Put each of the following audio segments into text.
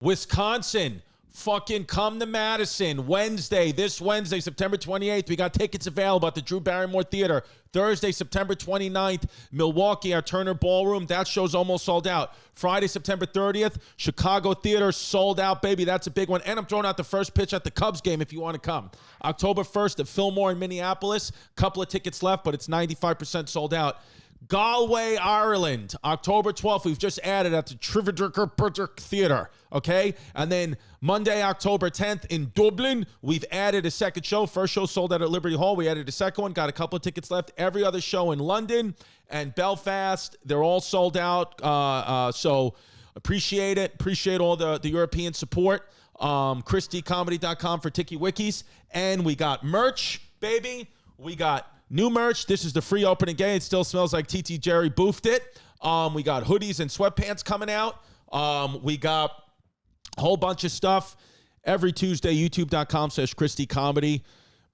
Wisconsin, fucking come to Madison this Wednesday, September 28th. We got tickets available at the Drew Barrymore Theater. Thursday, September 29th, Milwaukee at Turner Ballroom. That show's almost sold out. Friday, September 30th, Chicago Theater, sold out, baby. That's a big one. And I'm throwing out the first pitch at the Cubs game if you want to come. October 1st at Fillmore in Minneapolis. Couple of tickets left, but it's 95% sold out. Galway, Ireland, October 12th. We've just added at the Trividerker Theater, okay? And then Monday, October 10th in Dublin, we've added a second show. First show sold out at Liberty Hall. We added a second one, got a couple of tickets left. Every other show in London and Belfast, they're all sold out. So appreciate it. Appreciate all the European support. ChrissyComedy.com for Tiki Wikis. And we got merch, baby. We got new merch. This is the free opening day. It still smells like TT Jerry boofed it. We got hoodies and sweatpants coming out. We got a whole bunch of stuff every Tuesday, youtube.com/ChrissyComedy.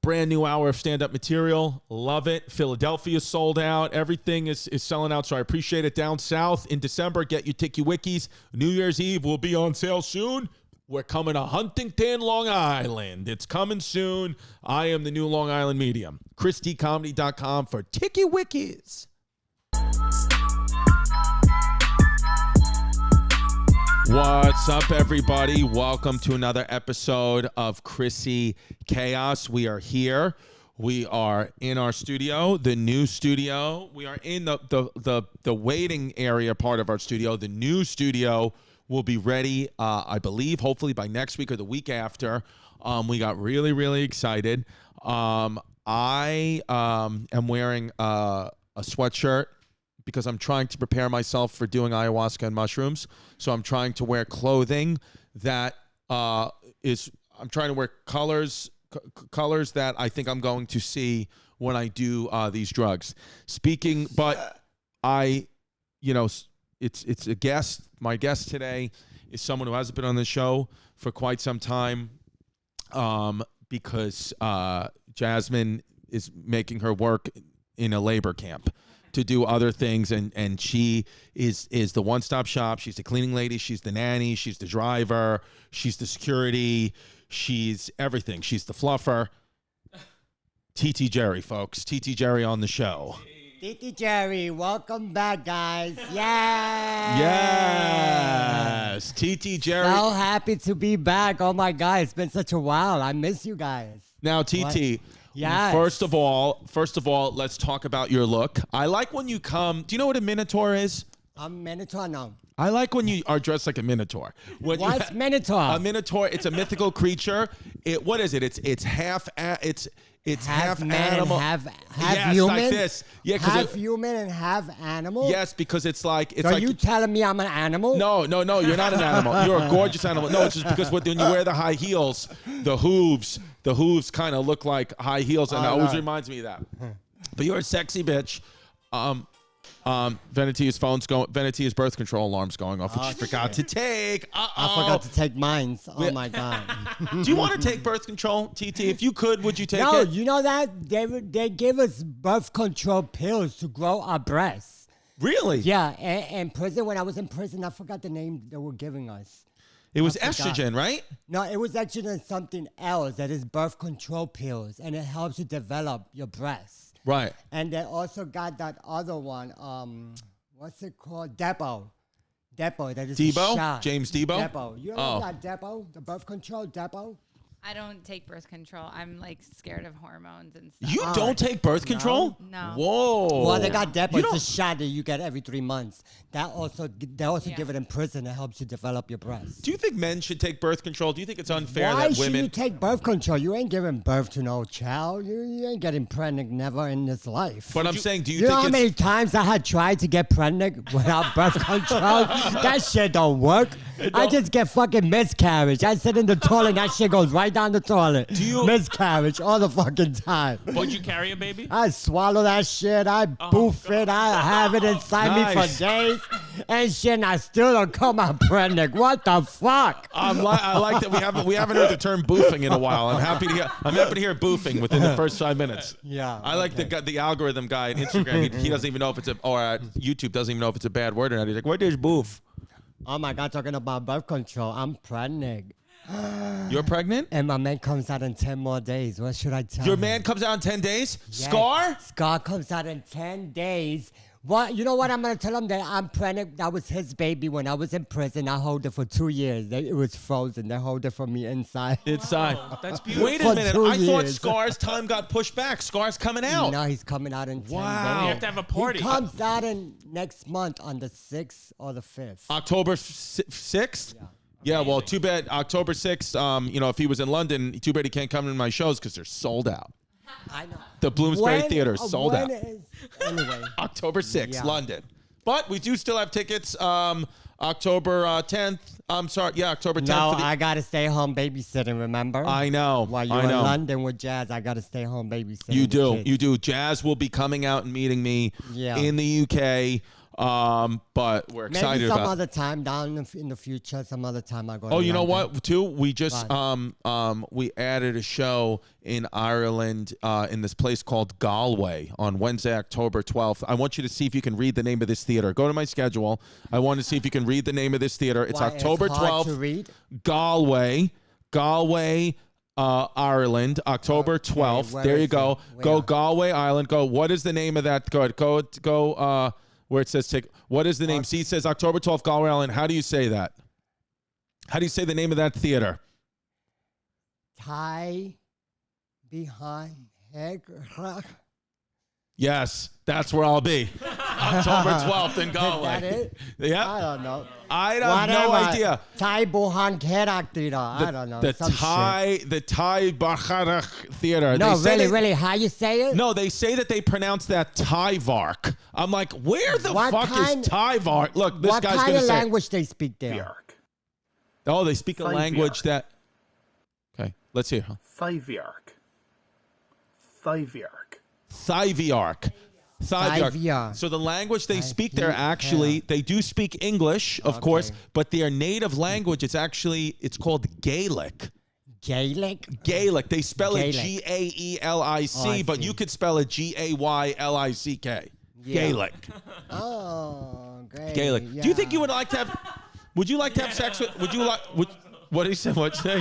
Brand new hour of stand-up material. Love it. Philadelphia sold out. Everything is selling out, so I appreciate it. Down south in December, get your Tiki Wikis. New Year's Eve will be on sale soon. We're coming to Huntington, Long Island. It's coming soon. I am the new Long Island medium. ChrissyComedy.com for Tiki Wikis. What's up, everybody? Welcome to another episode of Chrissy Chaos. We are here. We are in our studio, the new studio. We are in the waiting area part of our studio. The new studio will be ready, I believe, hopefully by next week or the week after. We got really, really excited. I am wearing a sweatshirt because I'm trying to prepare myself for doing ayahuasca and mushrooms. So I'm trying to wear clothing that I'm trying to wear colors that I think I'm going to see when I do these drugs. It's a guest. My guest today is someone who hasn't been on the show for quite some time because Jasmine is making her work in a labor camp to do other things, and she is the one-stop shop. She's the cleaning lady. She's the nanny. She's the driver. She's the security. She's everything. She's the fluffer. TT Jerry, folks. TT Jerry on the show. TT Jerry, welcome back, guys. Yay! Yes! TT Jerry. So happy to be back. Oh my God, it's been such a while. I miss you guys. Now, TT, yes. First of all, let's talk about your look. I like when you come. Do you know what a minotaur is? A minotaur, no. I like when you are dressed like a minotaur. What's minotaur? A minotaur, it's a mythical creature. What is it? It's half half man, animal, half yes, human. Like this. Yeah, half human and half animal. Yes, because it's like. So you telling me I'm an animal? No, you're not an animal. You're a gorgeous animal. No, it's just because when you wear the high heels, the hooves kind of look like high heels, and it always reminds me of that. But you're a sexy bitch. Venetia's Venetia's birth control alarm's going off, which she forgot to take. I forgot to take mine. Oh my God. Do you want to take birth control, TT? If you could, would you take it? No, you know that they give us birth control pills to grow our breasts. Really? Yeah, in prison, when I was in prison, I forgot the name they were giving us. It was estrogen, right? No, it was actually something else that is birth control pills, and it helps you develop your breasts. Right. And they also got that other one, what's it called? Depot, that is Debo? a shot. James Debo? Depot. You know that Depot? The birth control Depot? I don't take birth control. I'm like scared of hormones and stuff. You don't take birth control? No. Whoa. Well, they got Depot. It's a shot that you get every 3 months. They also give it in prison. It helps you develop your breasts. Do you think men should take birth control? Do you think it's unfair Why that should women you take birth control? You ain't giving birth to no child. You ain't getting pregnant never in this life. But I'm saying, do you You know think how many times I had tried to get pregnant without birth control? That shit don't work. I just get fucking miscarriage. I sit in the toilet and that shit goes right down the toilet. Miscarriage all the fucking time. Would you carry a baby? I swallow that shit. I boof it. I have it inside me for days and shit. And I still don't come out pregnant. What the fuck? I like that we haven't heard the term boofing in a while. I'm happy to hear boofing within the first 5 minutes. Yeah. I like the algorithm guy on Instagram. He doesn't even know if it's or YouTube doesn't even know if it's a bad word or not. He's like, what is boof? Oh my God, talking about birth control. I'm pregnant. You're pregnant? And my man comes out in 10 more days. What should I tell Your him? man comes out in 10 days? Yes. Scar? Scar comes out in 10 days. What? You know what? I'm going to tell him that I'm pregnant. That was his baby when I was in prison. I hold it for 2 years. It was frozen. They hold it for me inside. Inside. Wow, that's beautiful. Wait a For minute. 2 I thought years. Scar's time got pushed back. Scar's coming out. No, he's coming out in 10 Wow. days. You have to have a party. He comes out in next month on the 6th or the 5th. October 6th? Yeah, well, too bad October 6th, if he was in London, too bad he can't come to my shows because they're sold out. I know. The Bloomsbury Theater is sold out. Anyway. October 6th, Yeah. London. But we do still have tickets October 10th. I'm sorry. Yeah, October 10th. No, for the- I got to stay home babysitting, remember? I know. While you're I in know. London with Jazz, I got to stay home babysitting. You the do. kids. You do. Jazz will be coming out and meeting me Yeah. in the UK. But we're excited Maybe some about other time down in the future, some other time I go Oh, to you know London. what? Too, we just Right. we added a show in Ireland in this place called Galway on Wednesday, October 12th. I want you to see if you can read the name of this theater. Go to my schedule. I want to see if you can read the name of this theater. It's Why, October hard 12th. to read? Galway, Ireland, October 12th. where There you is go. it? Go Where? Galway, Ireland. Go. What is the name of that? Go. Where it says tick. What is the name? See, it says October 12th, Galway, Ireland. How do you say that? How do you say the name of that theater? Tie behind head. Yes, that's where I'll be. October 12th in Galway. Is that it? Yeah. I don't know. I have no idea. Thai Bohan Kerak Theater. I don't know. The some shit. Thai Bacharach Theater. No, They say really, how you say it? No, they say that they pronounce that Tyvark. I'm like, where the What fuck kind- is Tyvark? Look, this what guy's kind gonna of say. language they speak there? Bjark. Oh, they speak a Tyvark. language that. Okay, let's hear. Thyviark. Thyviark. Thyviark. Thyviark. So the language they speak there, Thyviark. actually, they do speak English, of course, but their native language, it's called Gaelic. Gaelic? Gaelic. They spell it Gaelic. Gaelic, Oh, I but see. you could spell it Gaylick. Yeah. Gaelic. Oh, great. Gaelic. Yeah. Do you think you would like to have? Would you like to have sex with? Would you like? What did he say? What'd you say?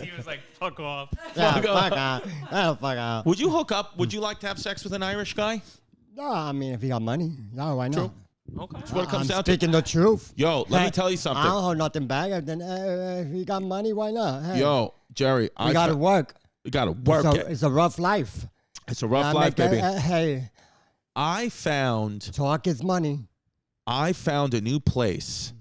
He was like, fuck off. Yeah, Fuck fuck out. Oh, fuck out. Would you hook up? Would you like to have sex with an Irish guy? No, I mean, if you got money, no, why not? Okay. That's what it comes I'm down to. speaking the truth. Yo, let me Hey, tell you I something. don't hold nothing back. Then if you got money, why not? Hey, Yo, Jerry, we gotta work. We gotta work it. It's a rough life. It's a rough I life, make baby. hey, I found talk is money. a new place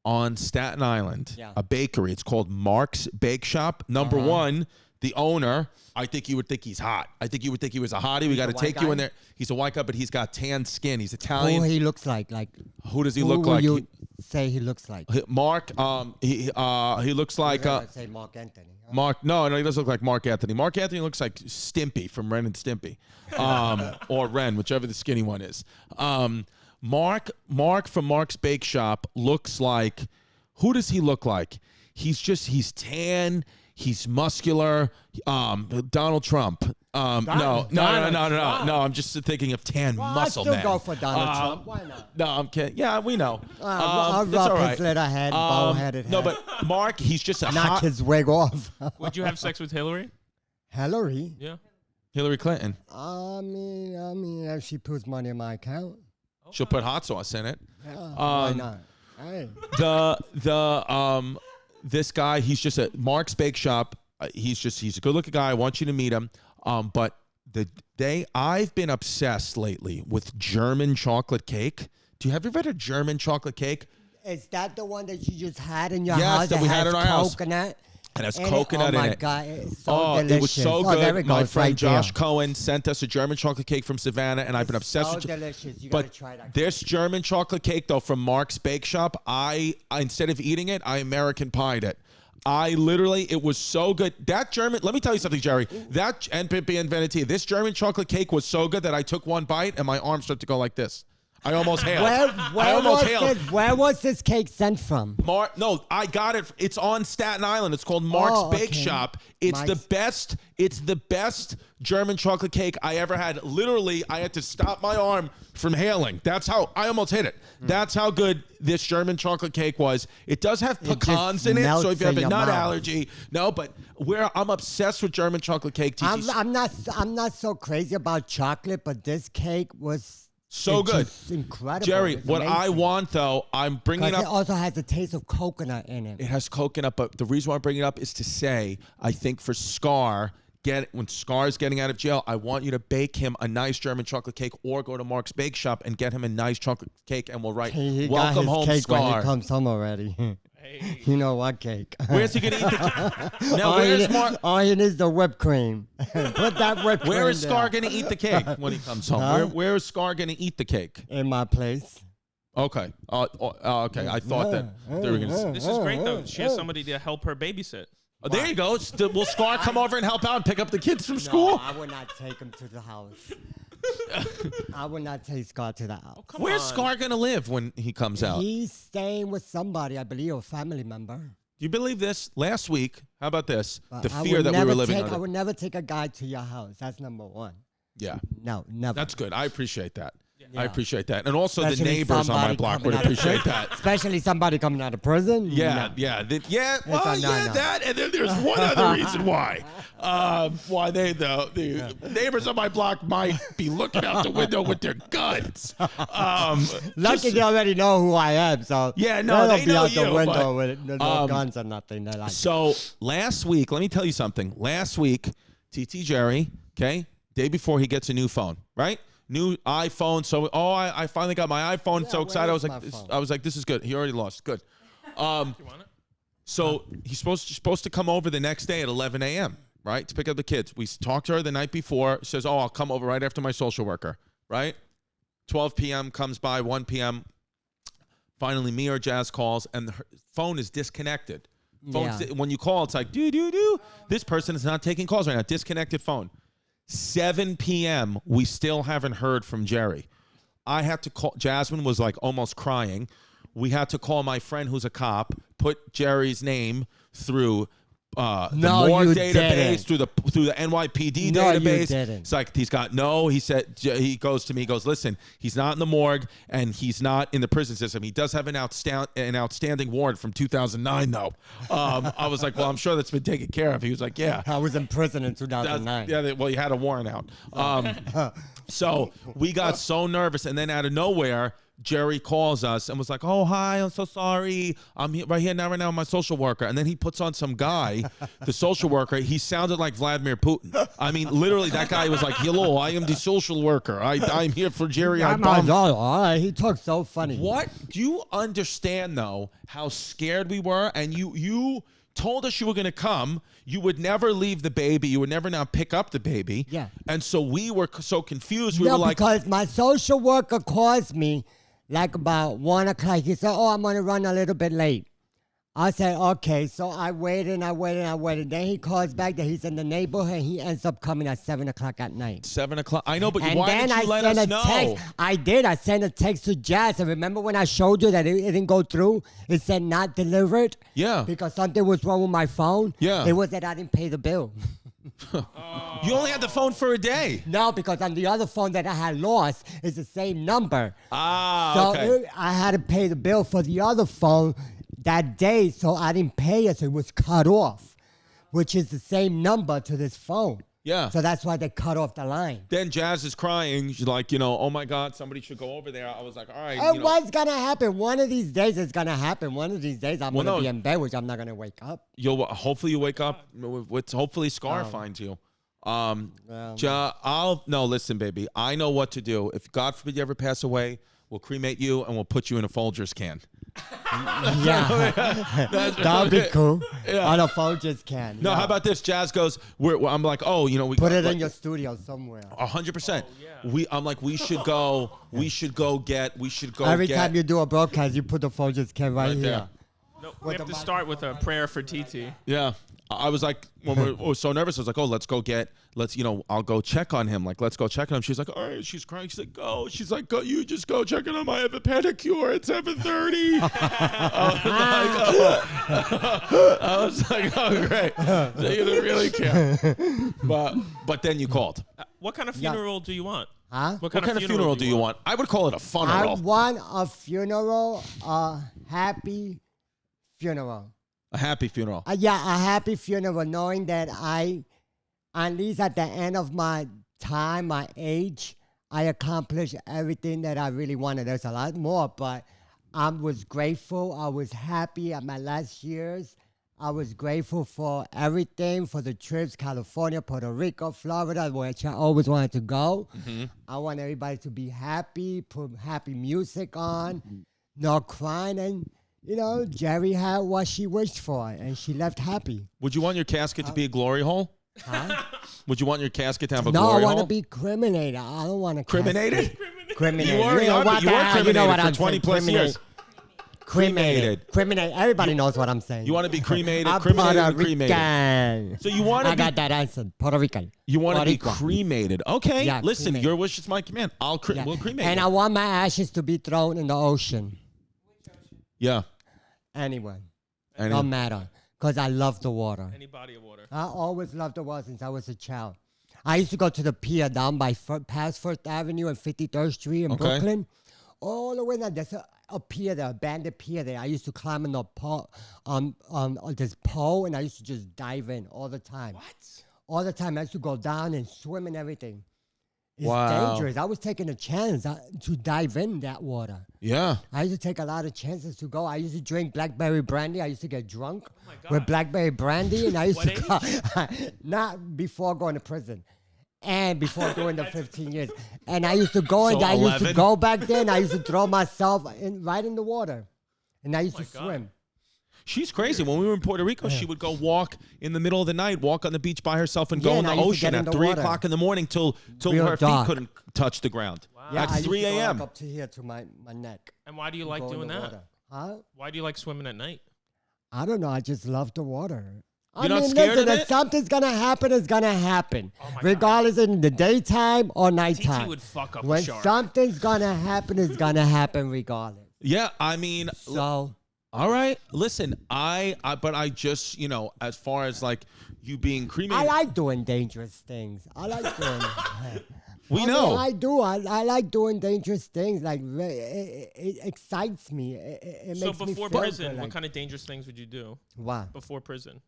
on Staten Island, Yeah. a bakery. It's called Mark's Bake Shop. Number one, the owner, I think you would think he's hot. I think you would think he was a hottie. We got to a white take you in guy? there. He's a white guy, but he's got tan skin. He's Who Italian. he looks like? Who does he who look will like? you say he looks like? Mark, he looks like I say Mark Anthony. Huh? Mark. No, he doesn't look like Mark Anthony. Mark Anthony looks like Stimpy from Ren and Stimpy, or Ren, whichever the skinny one is. Mark from Mark's Bake Shop looks like. Who does he look like? He's tan. He's muscular. Donald Trump. No. I'm just thinking of tan Well, muscle I still man. go for Donald Trump. Why not? No, I'm kidding. Yeah, we know. I'll That's rub all right. his little head, bow-headed No, head. but Mark, he's just a Knock hot his wig off. Would you have sex with Hillary? Hillary? Yeah. Hillary Clinton. I mean, if she puts money in my account, She'll put hot sauce in it. why not? Hey. This guy, he's just a Mark's Bake Shop. He's a good looking guy. I want you to meet him. But I've been obsessed lately with German chocolate cake. Have you ever had a German chocolate cake? Is that the one that you just had in your Yes, house that we had has in our house. coconut? It has in coconut oh in my it. God, it's so Oh, delicious. it was so Oh, there good. it My goes, friend right Josh there. Cohen sent us a German chocolate cake from Savannah, and I've been obsessed so with delicious. You gotta But try that. this German chocolate cake, though, from Mark's Bake Shop, I instead of eating it, I American pied it. It was so good. That German, let me tell you something, Jerry. And Pippi and Venetia, this German chocolate cake was so good that I took one bite and my arm started to go like this. I almost hailed. Where was this cake sent from? No, I got it. It's on Staten Island. It's called Mark's Bake Shop. It's the best. It's the best German chocolate cake I ever had. Literally, I had to stop my arm from hailing. That's how I almost hit it. That's how good this German chocolate cake was. It does have pecans in it, so if you have a nut allergy, no. But I'm obsessed with German chocolate cake. I'm not so crazy about chocolate, but this cake was. So good. Incredible. Jerry, it's what amazing. I want, though, I'm bringing up... It also has the taste of coconut in it. It has coconut, but the reason why I'm bringing it up is to say, I think for Scar, when Scar's getting out of jail, I want you to bake him a nice German chocolate cake or go to Mark's Bake Shop and get him a nice chocolate cake, and we'll write, he welcome got his home, cake Scar. when he comes home already. You know what cake? Where's he going to eat the cake? Now, where's Mark? All he needs the whipped cream. Put that whipped cream Where is Scar there. going to eat the cake when he comes home? Where is Scar going to eat the cake? In my place. Okay. Okay. I thought that they were going to... This is great, though. She has somebody to help her babysit. Oh, there you go. Will Scar come over and help out and pick up the kids from school? No, I would not take him to the house. I would not take Scar to the house. Where's Scar going to live when he comes out? He's staying with somebody, I believe, a family member. Do you believe this? Last week, how about this? The I fear would that we never were living take- under. I would never take a guy to your house. That's number one. Yeah. No, never. That's good. I appreciate that. I Yeah. appreciate that. And also the Especially neighbors on my somebody block coming would out of appreciate prison. that. Especially somebody coming out of prison. Yeah, No. yeah. Well, a yeah, no-no. that. And then there's one other reason why. The neighbors on my block might be looking out the window with their guns. Lucky they already know who I am, so Yeah, no, they'll they be know out the you, window with no guns or nothing. They're like, So last week, let me tell you something. Last week, TT Jerry, okay, day before he gets a new phone, right? New iPhone. So I finally got my iPhone. Yeah, So excited. where is my phone? I was like, this is good. He already lost. Good. You want it? So he's supposed to come over the next day at 11 a.m., right, to pick up the kids. We talked to her the night before. She says, I'll come over right after my social worker, right? 12 p.m. comes by, 1 p.m. Finally, me or Jazz calls, and her phone is disconnected. When you call, it's like, do. This person is not taking calls right now. Disconnected phone. 7 p.m., we still haven't heard from Jerry. I had to call. Jasmine was like almost crying. We had to call my friend who's a cop, put Jerry's name through the morgue database, through the NYPD No, you database. didn't. It's like he goes to me, he goes, listen, he's not in the morgue and he's not in the prison system. He does have an outstanding warrant from 2009, though. I was like, well, I'm sure that's been taken care of. He was like, yeah. I was in prison in 2009. Well, you had a warrant out. So we got so nervous, and then out of nowhere, Jerry calls us and was like, oh, hi, I'm so sorry. I'm here, right now, my social worker. And then he puts on some guy, the social worker. He sounded like Vladimir Putin. I mean, literally, that guy was like, hello, I am the social worker. I'm here for Jerry. He talks so funny. What? Do you understand, though, how scared we were? And you told us you were going to come. You would never leave the baby. You would never now pick up the baby. Yeah. And so we were so confused. We were like, because my social worker calls me like about 1 o'clock. He said, I'm going to run a little bit late. I said, okay. So I waited. Then he calls back that he's in the neighborhood. He ends up coming at 7 o'clock at night. 7 o'clock. I know, but And why then didn't you let us know? Text. I did. I sent a text to Jazz. And remember when I showed you that it didn't go through? It said not delivered? Yeah. Because something was wrong with my phone? Yeah. It was that I didn't pay the bill. You only had the phone for a day. No, because on the other phone that I had lost is the same number. Okay. I had to pay the bill for the other phone that day, so I didn't pay it, so it was cut off, which is the same number to this phone. Yeah. So that's why they cut off the line. Then Jazz is crying. She's like, oh my God, somebody should go over there. I was like, all right. And what's going to happen? One of these days it's going to happen. One of these days I'm going to be in bed, which I'm not going to wake up. Hopefully you wake up with hopefully Scar finds you. Listen, baby. I know what to do. If God forbid you ever pass away, we'll cremate you and we'll put you in a Foldgers can. Yeah. That would be cool. Yeah. On a Foldgers Can. No, yeah. How about this? Jazz goes, I'm like, we Put it in your studio somewhere. 100%. I'm like, we should go. We should go. Every time you do a broadcast, you put the Foldgers Can right here. there. No, we have to start with a prayer for TiTi. Yeah. I was like, when we were so nervous, I was like, oh, I'll go check on him. Like, let's go check on him. She's like, all right. She's crying. She's like, go. She's like, go. You just go check on him. I have a pedicure at 7:30. I was like, oh, great. So you didn't really care. But then you called. What kind of funeral do you want? Huh? What kind of funeral do you want? I would call it a I funeral. want a funeral, a happy funeral. A happy funeral. Yeah, a happy funeral, knowing that at least at the end of my time, my age, I accomplished everything that I really wanted. There's a lot more, but I was grateful. I was happy at my last years. I was grateful for everything, for the trips, California, Puerto Rico, Florida, which I always wanted to go. Mm-hmm. I want everybody to be happy, put happy music on, no crying, and Jerry had what she wished for, and she left happy. Would you want your casket to be a glory hole? Huh? Would you want your casket to have a No, glory I want hole? to be criminated. I don't want to Criminated? Criminated. You were criminated for 20 plus years. Cremated. Everybody knows what I'm saying. You want to be cremated? I'm Criminated Puerto and cremated. Rican. So you want to I be... got that answer. Puerto Rican. You want to be Boricua. cremated. Okay, Yeah, listen, cremated. your wish is my command. We'll cremate And you. I want my ashes to be thrown in the ocean. Yeah. Anyway. Any- No matter. Because I love the water. Any body of water. I always loved the water since I was a child. I used to go to the pier down by past First Avenue and 53rd Street in Brooklyn. All the way down. There's a pier there, abandoned pier there. I used to climb on the pole, on this pole, and I used to just dive in all the time. What? All the time. I used to go down and swim and everything. It's Wow. dangerous. I was taking a chance to dive in that water. Yeah. I used to take a lot of chances to go. I used to drink blackberry brandy. I used to get drunk my God. with blackberry brandy, and I used What to go, not before going to prison, and before doing the 15 years. And I used to go and So I used to 11? go back there, and I used to throw myself right in the water, and I used to my God. swim. She's crazy. When we were in Puerto Rico, she would go walk in the middle of the night, walk on the beach by herself, and Yeah, go in and the I used to ocean get in at the 3 water. o'clock in the morning till Real her dark. feet couldn't touch the ground. Yeah, At I used 3 to go a.m. like up to here to my neck. And why do you like go in doing the that? water. Huh? Why do you like swimming at night? I don't know. I just love the water. You're not scared of if it? something's gonna happen, it's gonna happen. Oh my God. Regardless in the daytime or TiTi nighttime. would fuck up a When shark. something's gonna happen, it's gonna happen regardless. Yeah, I mean, So all right. Listen, but I just, as far as like you being cremated, I like doing dangerous things. I like doing. we know. I do. I like doing dangerous things. Like it excites me. It So makes me before feel prison, good, what like, kind of dangerous things would you do What? before prison?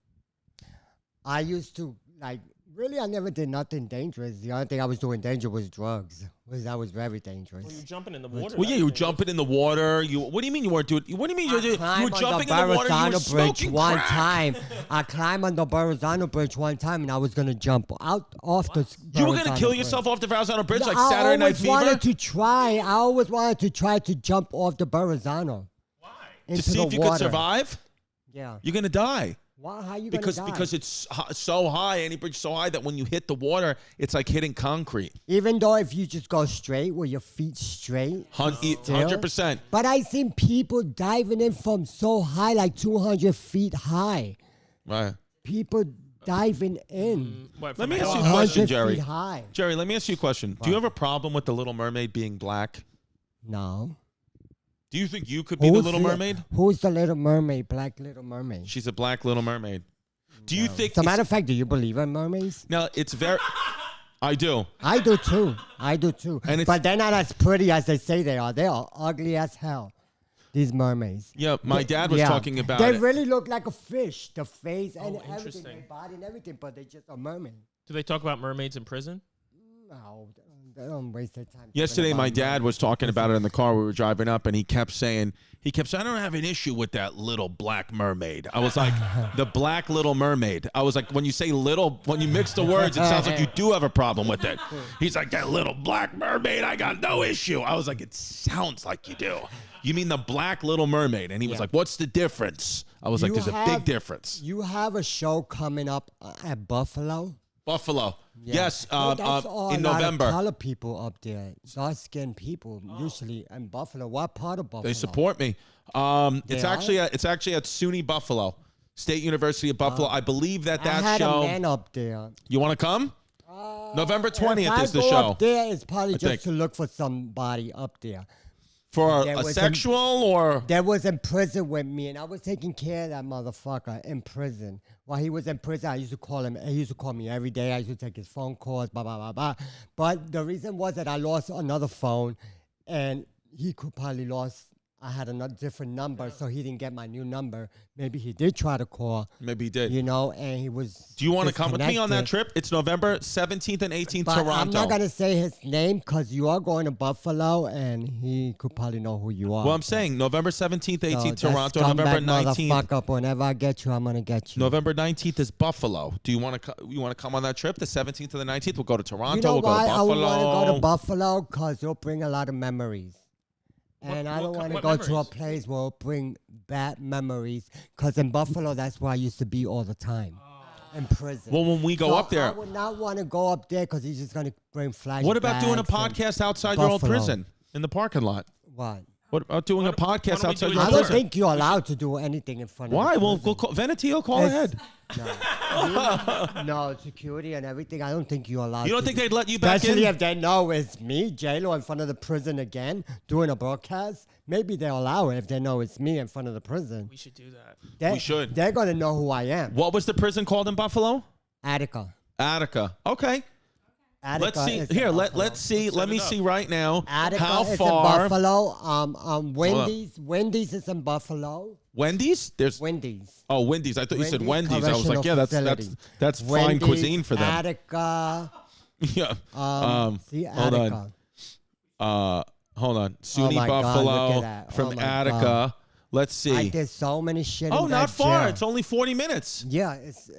I used to like. Really, I never did nothing dangerous. The only thing I was doing dangerous was drugs. That was very dangerous. Well, you're jumping in the water. Well, yeah, that's you were dangerous. jumping in the water. What do you mean you weren't doing? What do you mean you were climbed jumping on in the water? You were Verrazano Bridge smoking one crack. time. I climbed on the Verrazano Bridge one time, and I was gonna jump out off the. You were gonna Verrazano kill Bridge. yourself off the Verrazano Bridge like I Saturday Night always Fever wanted to try. I always wanted to try to jump off the Verrazano. Why? Into to see the if you water. could survive. Yeah. You're gonna die. Why? How you Because gonna die? because it's so high, any bridge so high that when you hit the water, it's like hitting concrete. Even though if you just go straight with your feet straight. Still? 100%. But I seen people diving in from so high, like 200 feet high. Right. People diving in. What, Let from me a ask you a 100 question, Jerry. feet high. Jerry, let me ask you a question. Do you have a problem with the Little Mermaid being black? No. Do you think you could be the Little Mermaid? Who's the Little Mermaid? Black Little Mermaid. She's a black Little Mermaid. Do you think? As a matter of fact, do you believe in mermaids? No, it's very. I do. I do too. I do too. And it's- But they're not as pretty as they say they are. They are ugly as hell. These mermaids. Yeah, my dad was Yeah. talking about They it. really look like a fish. The face and everything, interesting. their body and everything, but they're just a mermaid. Do they talk about mermaids in prison? No, they don't waste their time. talking Yesterday, about my dad mermaids. was talking about it in the car. We were driving up, and he kept saying, I don't have an issue with that little black mermaid. I was like, the black Little Mermaid. I was like, when you say little, when you mix the words, it sounds like you do have a problem with it. He's like, that little black mermaid, I got no issue. I was like, it sounds like you do. You mean the black Little Mermaid? And he was Yeah. like, what's the difference? I was like, You there's a big difference. You have a show coming up at Buffalo. Buffalo. Yeah. Yes, That's all in a lot November. of color people up there, dark-skinned people usually in Buffalo. What part of Buffalo? They support me. It's actually at SUNY Buffalo, State University of Buffalo. I believe that I had show. a man up there. You want to come? November 20th is the If I go show. up there, it's probably think. just to look for somebody up there. For There a was sexual or That was in prison with me, and I was taking care of that motherfucker in prison. While he was in prison, I used to call him. He used to call me every day. I used to take his phone calls, blah, blah, blah, blah. But the reason was that I lost another phone, and he could probably lost. I had another different number, so he didn't get my new number. Maybe he did try to call, maybe he did. you know, and he was. Do you want to come with me on that disconnected. trip? It's November 17th and 18th, But Toronto. I'm not gonna say his name because you are going to Buffalo, and he could probably know who you are. Well, I'm saying November 17th, 18th, So that Toronto. November scumbag 19th. motherfucker, whenever I get you, I'm gonna get you. November 19th is Buffalo. Do you want to? You want to come on that trip? The 17th to the 19th. We'll go to Toronto. You know we'll go why to I Buffalo. would want to go to Buffalo? Because it'll bring a lot of memories. And I don't want to what go to a memories? place where it'll bring bad memories. Because in Buffalo, that's where I used to be all the time. In prison. Well, when we go So up there, I would not want to go up there because he's just going to bring flashbacks. what about doing a and podcast outside your old Buffalo. prison in the parking lot? What? What about doing a Why don't podcast we outside do your I old don't prison? think you're allowed to do anything in front of Why? the Well, prison. Venetio, call It's- ahead. No, security and everything. I don't think you're allowed You don't to think do- they'd let you back Especially in? if they know it's me, J-Lo, in front of the prison again, doing a broadcast. Maybe they'll allow it if they know it's me in front of the prison. We should do that. They, should. They're going to know who I am. What was the prison called in Buffalo? Attica. Attica. Okay. Attica Let's see. is in Here, Buffalo. let's see. Let me it up. see right now. Attica how is far? in Buffalo. Wendy's is in Buffalo. Wendy's? There's Wendy's. Oh, Wendy's. I thought you said Wendy's Wendy's. I was like, yeah, Correctional that's fine Wendy's, cuisine for them. Attica. Yeah. See, hold Attica. on. Hold on. SUNY my God, Buffalo look at that. from Oh my Attica. God. Let's I see. did so many shit Oh, in not that far. jail. It's only 40 minutes. Yeah, it's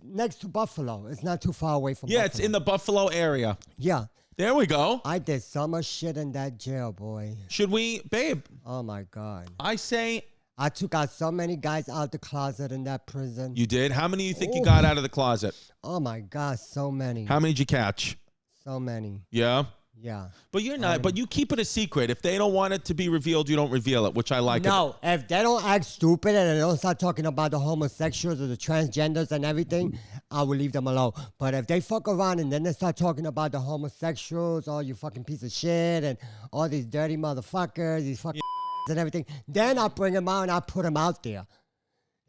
next to Buffalo. It's not too far away from Yeah, Buffalo. it's in the Buffalo area. Yeah, There we go. I did so much shit in that jail, boy. Should we, babe? Oh my God. I say I took out so many guys out the closet in that prison. you did. How many do you think you Ooh. got out of the closet? Oh my God, so many. How many did you catch? So many. Yeah. Yeah. But you're not. But you keep it a secret. If they don't want it to be revealed, you don't reveal it, which I like. No, if they don't act stupid and they don't start talking about the homosexuals or the transgenders and everything, I will leave them alone. But if they fuck around and then they start talking about the homosexuals, all you fucking piece of shit, and all these dirty motherfuckers, these fucking and everything, then I bring them out and I put them out there.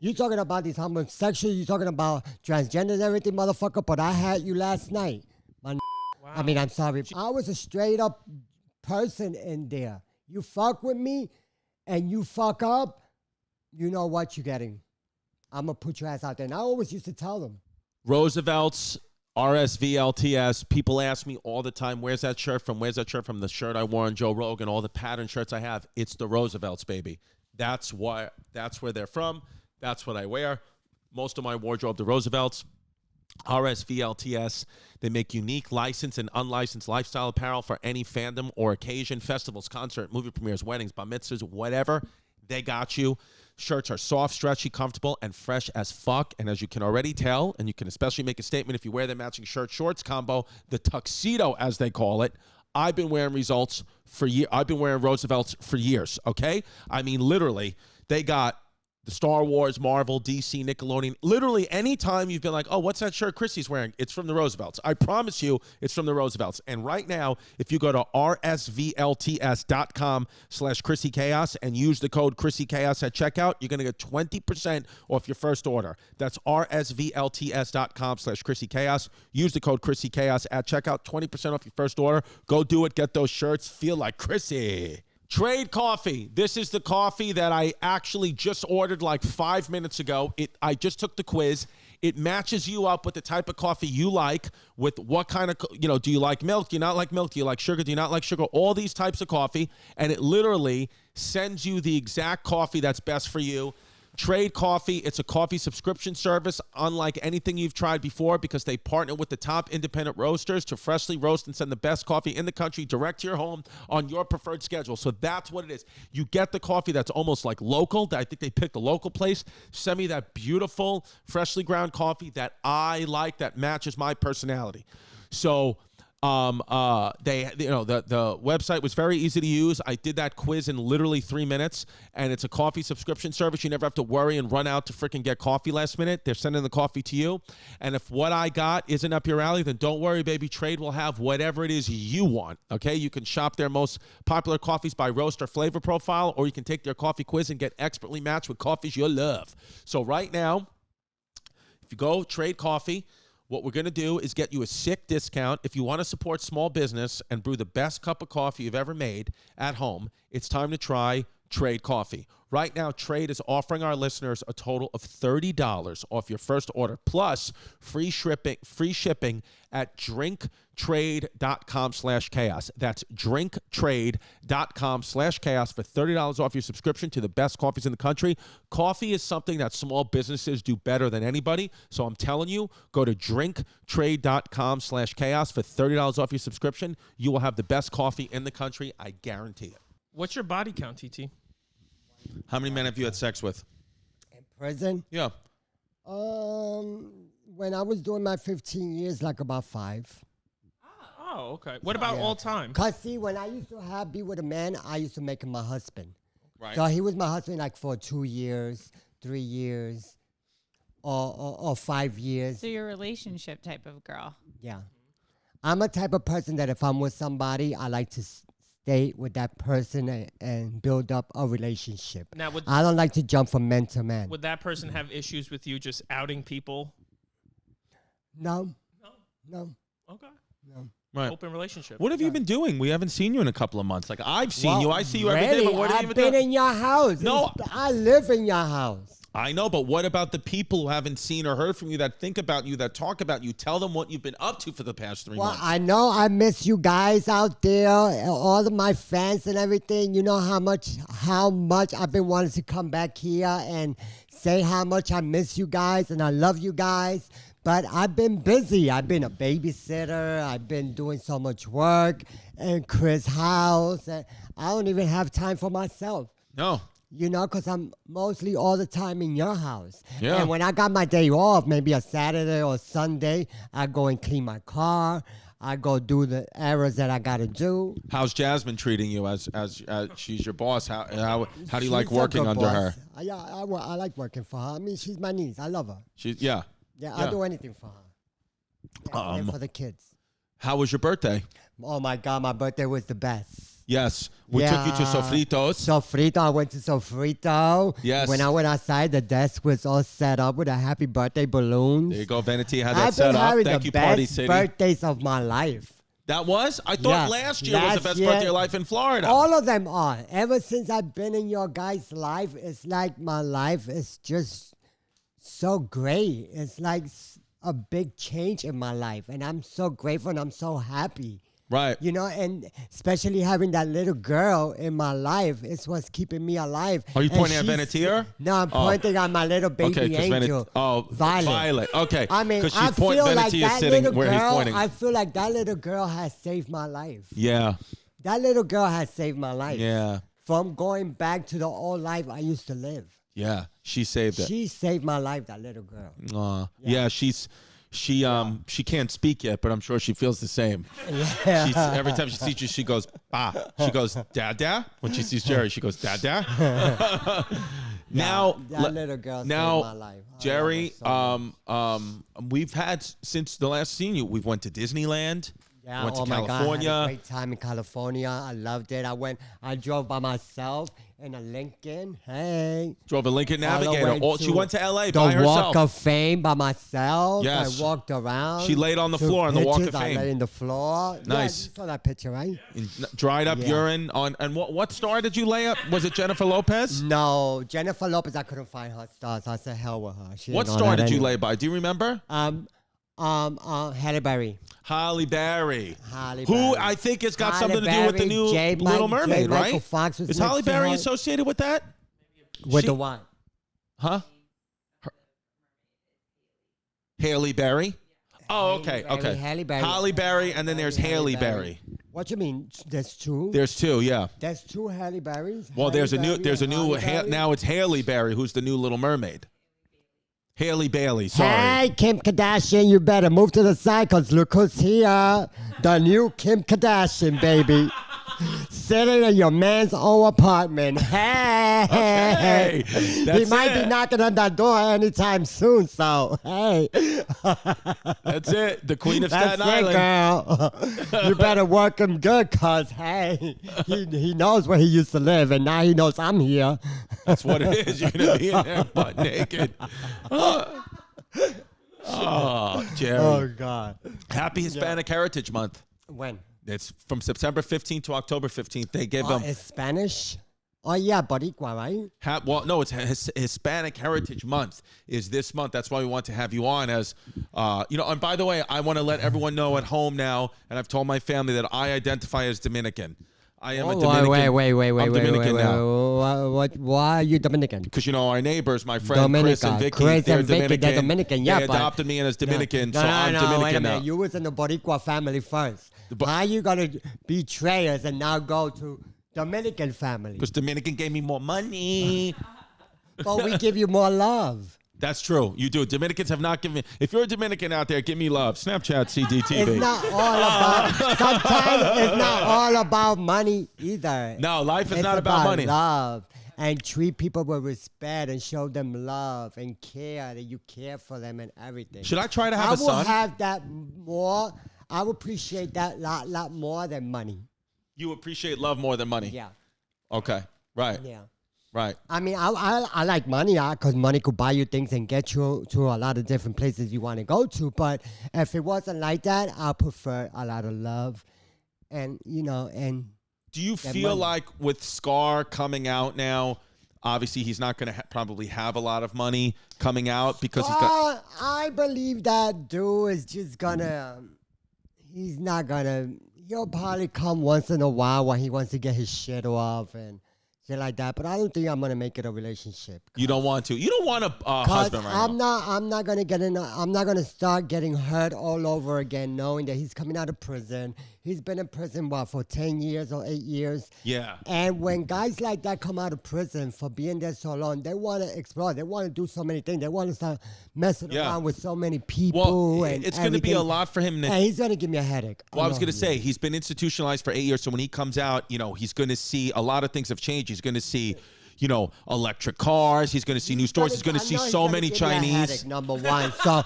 You talking about these homosexuals, you talking about transgenders and everything, motherfucker, but I had you last night. I mean, I'm sorry. I was a straight up person in there. You fuck with me and you fuck up, you know what you're getting. I'm going to put your ass out there. And I always used to tell them. Roosevelt's RSVLTS. People ask me all the time, where's that shirt from? Where's that shirt from? The shirt I wore on Joe Rogan, all the pattern shirts I have. It's the Roosevelt's, baby. That's where they're from. That's what I wear. Most of my wardrobe, the Roosevelt's. RSVLTS. They make unique licensed and unlicensed lifestyle apparel for any fandom or occasion, festivals, concert, movie premieres, weddings, bar mitzvahs, whatever. They got you. Shirts are soft, stretchy, comfortable, and fresh as fuck. And as you can already tell, and you can especially make a statement if you wear the matching shirt-shorts combo, the tuxedo, as they call it. I've been wearing results for years. I've been wearing Roosevelt's for years, okay? I mean, literally, they got the Star Wars, Marvel, DC, Nickelodeon. Literally, anytime you've been like, oh, what's that shirt Chrissy's wearing? It's from the Roosevelt's. I promise you, it's from the Roosevelt's. And right now, if you go to rsvlts.com/ChrissyChaos and use the code ChrissyChaos at checkout, you're going to get 20% off your first order. That's rsvlts.com/ChrissyChaos. Use the code ChrissyChaos at checkout, 20% off your first order. Go do it. Get those shirts. Feel like Chrissy. Trade Coffee. This is the coffee that I actually just ordered like 5 minutes ago. I just took the quiz. It matches you up with the type of coffee you like, with what kind of, do you like milk? Do you not like milk? Do you like sugar? Do you not like sugar? All these types of coffee. And it literally sends you the exact coffee that's best for you. Trade Coffee, it's a coffee subscription service unlike anything you've tried before because they partner with the top independent roasters to freshly roast and send the best coffee in the country direct to your home on your preferred schedule. So that's what it is. You get the coffee that's almost like local. I think they picked a local place. Send me that beautiful, freshly ground coffee that I like, that matches my personality. So the website was very easy to use. I did that quiz in literally 3 minutes, and it's a coffee subscription service. You never have to worry and run out to freaking get coffee last minute. They're sending the coffee to you. And if what I got isn't up your alley, then don't worry, baby. Trade will have whatever it is you want. Okay, you can shop their most popular coffees by roast or flavor profile, or you can take their coffee quiz and get expertly matched with coffees you'll love. So right now, if you go Trade Coffee, what we're going to do is get you a sick discount. If you want to support small business and brew the best cup of coffee you've ever made at home, it's time to try Trade Coffee. Right now, Trade is offering our listeners a total of $30 off your first order, plus free shipping at drinktrade.com/chaos. That's drinktrade.com/chaos for $30 off your subscription to the best coffees in the country. Coffee is something that small businesses do better than anybody. So I'm telling you, go to drinktrade.com/chaos for $30 off your subscription. You will have the best coffee in the country. I guarantee it. What's your body count, TT? How many men have you had sex with? In prison? Yeah. When I was doing my 15 years, like about 5. Oh, okay. What about all time? Cause see, when I used to be with a man, I used to make him my husband. Right. So he was my husband like for 2 years, 3 years, or 5 years. So you're a relationship type of girl. Yeah. I'm a type of person that if I'm with somebody, I like to stay with that person and build up a relationship. Now, I don't like to jump from man to man. would that person have issues with you just outing people? No. Okay. Right. Open relationship. What have you been doing? We haven't seen you in a couple of months. Like, I've seen you. I see you every day, really, but what have you I've been been doing? in your house. No. I live in your house. I know, but what about the people who haven't seen or heard from you, that think about you, that talk about you? Tell them what you've been up to for the past 3 months. I know I miss you guys out there, all of my fans and everything. You know how much I've been wanting to come back here and say how much I miss you guys and I love you guys. But I've been busy. I've been a babysitter. I've been doing so much work in Chris' house. And I don't even have time for myself. No. You know, because I'm mostly all the time in your house. Yeah. And when I got my day off, maybe a Saturday or Sunday, I go and clean my car. I go do the errands that I got to do. How's Jasmine treating you as she's your boss? How do you She's like a working good under boss. her? Yeah, I like working for her. I mean, she's my niece. I love her. Yeah. Yeah, I'll do anything for her. Yeah, and for the kids. How was your birthday? Oh, my God, my birthday was the best. Yes. We took you to Sofritos. Sofrito, I went to Sofrito. Yes. When I went outside, the desk was all set up with a happy birthday balloons. There you go. Vanity had that I've set been up. having Thank the you, Party best City. birthdays of my life. That was? I thought last year was the best birthday of your life in Florida. All of them are. Ever since I've been in your guys' life, it's like my life is just so great. It's like a big change in my life. And I'm so grateful and I'm so happy. Right. You know, and especially having that little girl in my life is what's keeping me alive. Are you And pointing at she's- Venetia? No, I'm pointing at my little baby angel. Violet. Okay. I mean, because I she's feel like Venetia that sitting little where he's girl. pointing. I feel like that little girl has saved my life. Yeah. That little girl has saved my life. Yeah. From going back to the old life I used to live. Yeah. She saved it. She saved my life. That little girl. Yeah. She can't speak yet, but I'm sure she feels the same. Yeah. Every time she sees you, she goes, "Bah." She goes, "Dada." When she sees Jerry, she goes, "Dada." Now, that little girl saved my life. I Jerry, love her so we've had since the last seen you. We've went to Disneyland. Yeah, went to oh my California. God, I had a great time in California. I loved it. I drove by myself in a Lincoln. Hey. Drove a Lincoln All the Navigator. way She to went to LA the by herself. Walk of Fame by myself. Yes. I walked around. She laid on the took floor on the Walk of pictures. Fame. I lay in the floor. Nice. Yeah, you saw that picture, right? Dried up Yeah. urine on. And what star did you lay up? Was it Jennifer Lopez? No, Jennifer Lopez. I couldn't find her stars. I said hell with her. She What didn't know star that did you anyway. lay by? Do you remember? Halle Berry. Halle Berry. Halle Who Berry. I think has got Halle something to do with the Berry, new Little Mermaid, Michael right? Fox was Is next Halle to Berry her. associated with that? With She- the what? Huh? Haley Berry? Oh, okay, okay. Halle Berry. Halle Berry, and then there's Haley Berry. What you mean? There's two? There's two, yeah. There's two Halle Berrys? Well, there's a new, Halle Berry? now it's Haley Berry, who's the new Little Mermaid. Haley Bailey, sorry. Hey, Kim Kardashian, you better move to the side, because look who's here. The new Kim Kardashian, baby. Sitting in your man's own apartment. Hey, Okay, he that's might it. be knocking on that door anytime soon. So hey, That's it. The Queen of that's Staten it, Island. girl. You better work him good, cause hey, he knows where he used to live, and now he knows I'm here. That's what it is. You're gonna be in there butt naked. Oh, Jerry. Oh God. Happy Hispanic Heritage Month. When? It's from September 15th to October 15th. They give them. It's Spanish. Oh yeah, Boricua, right? Well, no, it's Hispanic Heritage Month is this month. That's why we want to have you on as, and by the way, I want to let everyone know at home now, and I've told my family that I identify as Dominican. I am a Dominican. Wait, I'm Dominican now. What? Why are you Dominican? Because, our neighbors, my friend Chris and Vicky, they're Dominican. Yeah, they adopted me as Dominican, no, so I'm Dominican wait a minute. now. You was in the Boricua family first. How are you going to betray us and now go to Dominican family? Because Dominican gave me more money. But we give you more love. That's true. You do. Dominicans have not given me. If you're a Dominican out there, give me love. Snapchat, CDTV. It's not all about. Sometimes it's not all about money either. No, life is It's not about money. Love and treat people with respect and show them love and care that you care for them and everything. Should I try to have I a son? will have that more. I would appreciate that lot more than money. You appreciate love more than money. Yeah. Okay. Right. Yeah. Right. I mean, I like money because money could buy you things and get you to a lot of different places you want to go to. But if it wasn't like that, I prefer a lot of love, and and. Do you feel like with Scar coming out now, obviously he's not going to probably have a lot of money coming out because he's got. I believe that dude is just gonna. He's not gonna. He'll probably come once in a while when he wants to get his shit off and. Like that, but I don't think I'm gonna make it a relationship. You don't want to. You don't want a husband right now. I'm not gonna get in. I'm not gonna start getting hurt all over again, knowing that he's coming out of prison. He's been in prison for 10 years or 8 years. Yeah. And when guys like that come out of prison for being there so long, they want to explore. They want to do so many things. They want to start messing around with so many people. Well, and it's going to be a lot for him. And he's gonna give me a headache. Well, I was going to say, he's been institutionalized for 8 years. So when he comes out, he's going to see a lot of things have changed. He's going to see, electric cars. He's going to see new stores. He's going to see so many Chinese. Headache, number one. So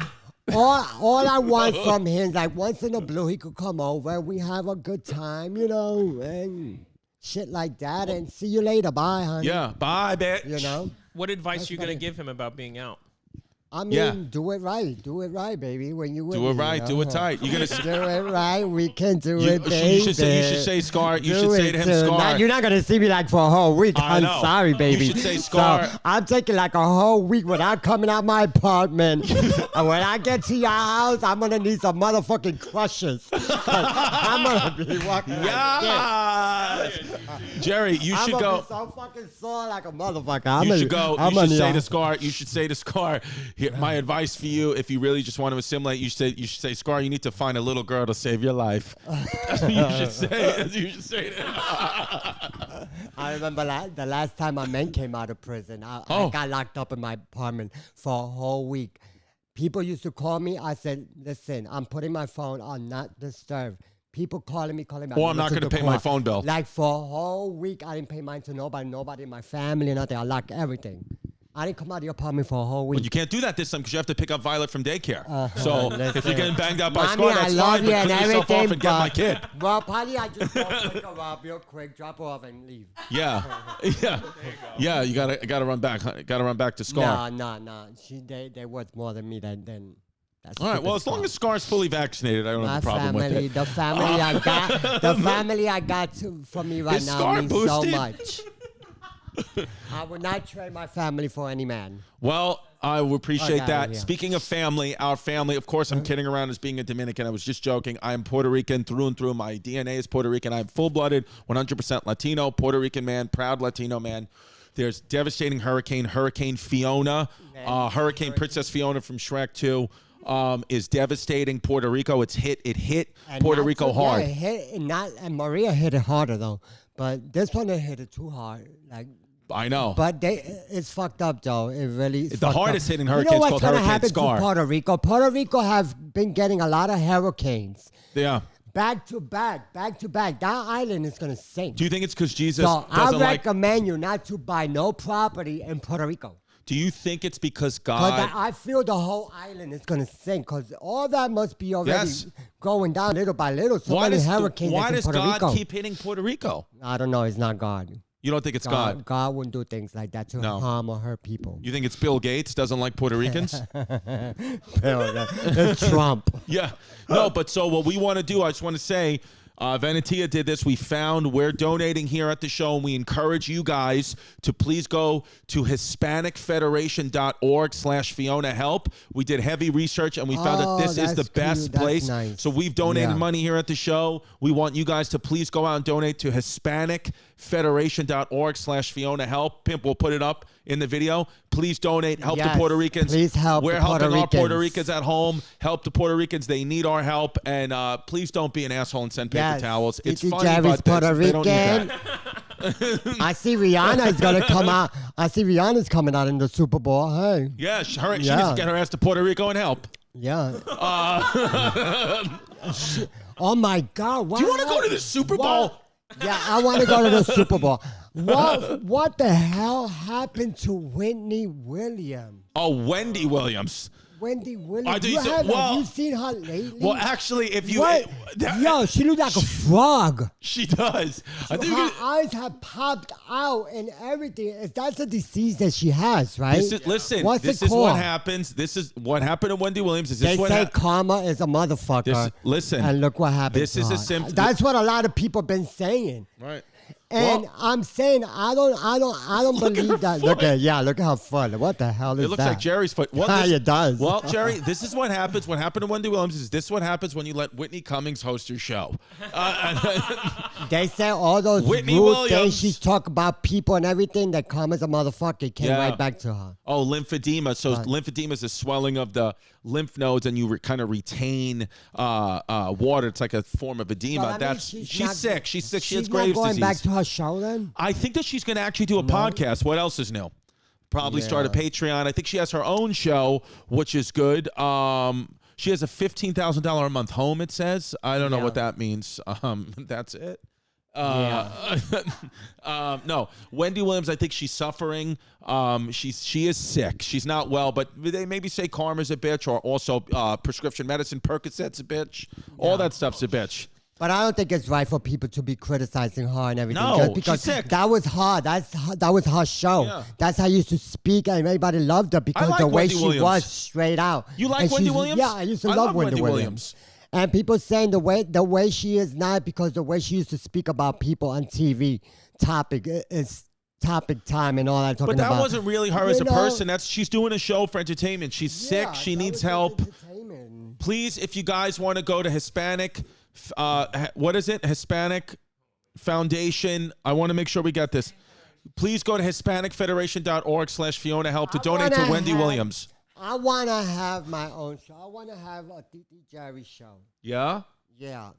all I want from him is like once in a blue, he could come over. We have a good time, and shit like that. And see you later. Bye, honey. Yeah. Bye, bitch. What advice are you going to give him about being out? I mean, do it right. Do it right, baby. When you do it right. Do it tight. You're gonna do it right. We can do it, baby. You should say Scar. You should say to him, Scar. Now, you're not gonna see me like for a whole week. I'm sorry, baby. You should say Scar. So, I'm taking like a whole week without coming out my apartment. And when I get to your house, I'm gonna need some motherfucking crushes. I'm gonna be walking like this. Jerry, you should go. I'm so fucking sore like a motherfucker. You should go. You should say to Scar. You should say to Scar. My advice for you, if you really just want to assimilate, you should say, Scar, you need to find a little girl to save your life. That's what you should say. You should say that. I remember the last time my man came out of prison. I got locked up in my apartment for a whole week. People used to call me. I said, listen, I'm putting my phone on not disturb. People calling me. Or I'm not going to pay my phone bill. Like for a whole week, I didn't pay mine to nobody in my family, nothing. I locked everything. I didn't come out of the apartment for a whole week. But you can't do that this time because you have to pick up Violet from daycare. So if you're getting banged out by Mommy, Scar, that's fine. But cut yourself off and get my kid. Well, probably I just go pick her up real quick, drop her off, and leave. Yeah, yeah. You gotta run back. Gotta run back to Scar. No. They worth more than me. Then that's all right. Well, as long as Scar's fully vaccinated, I don't have a problem with it. The family I got for me right now means so much. I would not trade my family for any man. Well, I would appreciate that. Yeah. Speaking of family, our family, of course, I'm kidding around as being a Dominican. I was just joking. I'm Puerto Rican through and through. My DNA is Puerto Rican. I'm full-blooded, 100% Latino, Puerto Rican man, proud Latino man. There's devastating Hurricane Fiona, Hurricane Princess Fiona from Shrek 2. Is devastating Puerto Rico. It hit Puerto Rico hard. And Maria hit it harder though, but this one they hit it too hard. Like I know, but it's fucked up though. It really is the hardest hitting hurricane. You know what's called gonna Hurricane happen Scar. to Puerto Rico? Puerto Rico have been getting a lot of hurricanes. Yeah. Back to back. That island is gonna sink. Do you think it's because Jesus So I doesn't like? recommend you not to buy no property in Puerto Rico. Do you think it's because Because God? I feel the whole island is going to sink because all that must be already going down little by little. So many hurricanes why in does Puerto God Rico. keep hitting Puerto Rico? I don't know. It's not God. You don't think it's God? God wouldn't do things like that to harm or hurt people. You think it's Bill Gates doesn't like Puerto Ricans? It's Trump. Yeah. No, but so what we want to do, I just want to say, Venetia did this. We're donating here at the show, and we encourage you guys to please go to HispanicFederation.org/Fiona Help. We did heavy research, and we found that this is the best place. Nice. So we've donated money here at the show. We want you guys to please go out and donate to HispanicFederation.org/Fiona Help. Pimp will put it up in the video. Please donate. Help the Puerto Ricans. Please help We're the helping Puerto our Puerto Ricans. Ricans at home. Help the Puerto Ricans. They need our help. And please don't be an asshole and send paper towels. It's TiTi funny, Jerry's but Puerto they don't need Rican. that. I see Rihanna is going to come out. I see Rihanna's coming out in the Super Bowl. Hey. Yeah, she needs to get her ass to Puerto Rico and help. Yeah. Oh, my God. Do you want to go to the Super Bowl? Yeah, I want to go to the Super Bowl. What the hell happened to Whitney Williams? Oh, Wendy Williams. Wendy Williams. I thought you said- Have you seen her lately? Well, actually, if you... What? Yo, she looks like a frog. She does. I think Her eyes have popped out and everything. That's a disease that she has, right? Listen, What's this it is what called? happens. This is what happened to Wendy Williams. Is They this what say karma is a motherfucker. Listen. And look what happened. This to is a her. symptom. That's what a lot of people been saying. Right. And Well- I'm saying I don't believe that. Look at her foot. What the hell is that? It looks like Jerry's foot. It does. Well, Jerry, this is what happens. What happened to Wendy Williams is this what happens when you let Whitney Cummings host your show. They say all those Whitney rude Williams. things she talk about people and everything that come as a motherfucker. It came right back to her. Oh, lymphedema. So lymphedema is a swelling of the lymph nodes, and you kind of retain water. It's like a form of edema. Well, I mean, She's sick. She's sick. She has She's Graves' not going disease. back to her show then? I think that she's going to actually do a podcast. What else is new? Probably start a Patreon. I think she has her own show, which is good. She has a $15,000 a month home, it says. I don't know what that means. That's it. No, Wendy Williams, I think she's suffering. She is sick. She's not well, but they maybe say karma's a bitch, or also prescription medicine, Percocet's a bitch. All that stuff's a bitch. But I don't think it's right for people to be criticizing her and everything. No, just because she's sick. that was her. That was her show. Yeah. That's how you used to speak, and everybody loved her because like the way Wendy she Williams. was straight out. You like And Wendy she's- Williams? Yeah, I used to I love love Wendy Wendy Williams. And people saying the way she is now because the way she used to speak about people on TV, topic time and all that. But Talking that about, wasn't really her as a person. She's doing a show for entertainment. She's sick. She that needs was help. entertainment. Please, if you guys want to go to Hispanic, what is it? Hispanic Foundation. I want to make sure we get this. Please go to HispanicFederation.org/Fiona Help to donate to Wendy Williams. I want to have my own show. I want to have a TiTi Jerry show. Yeah? Yeah.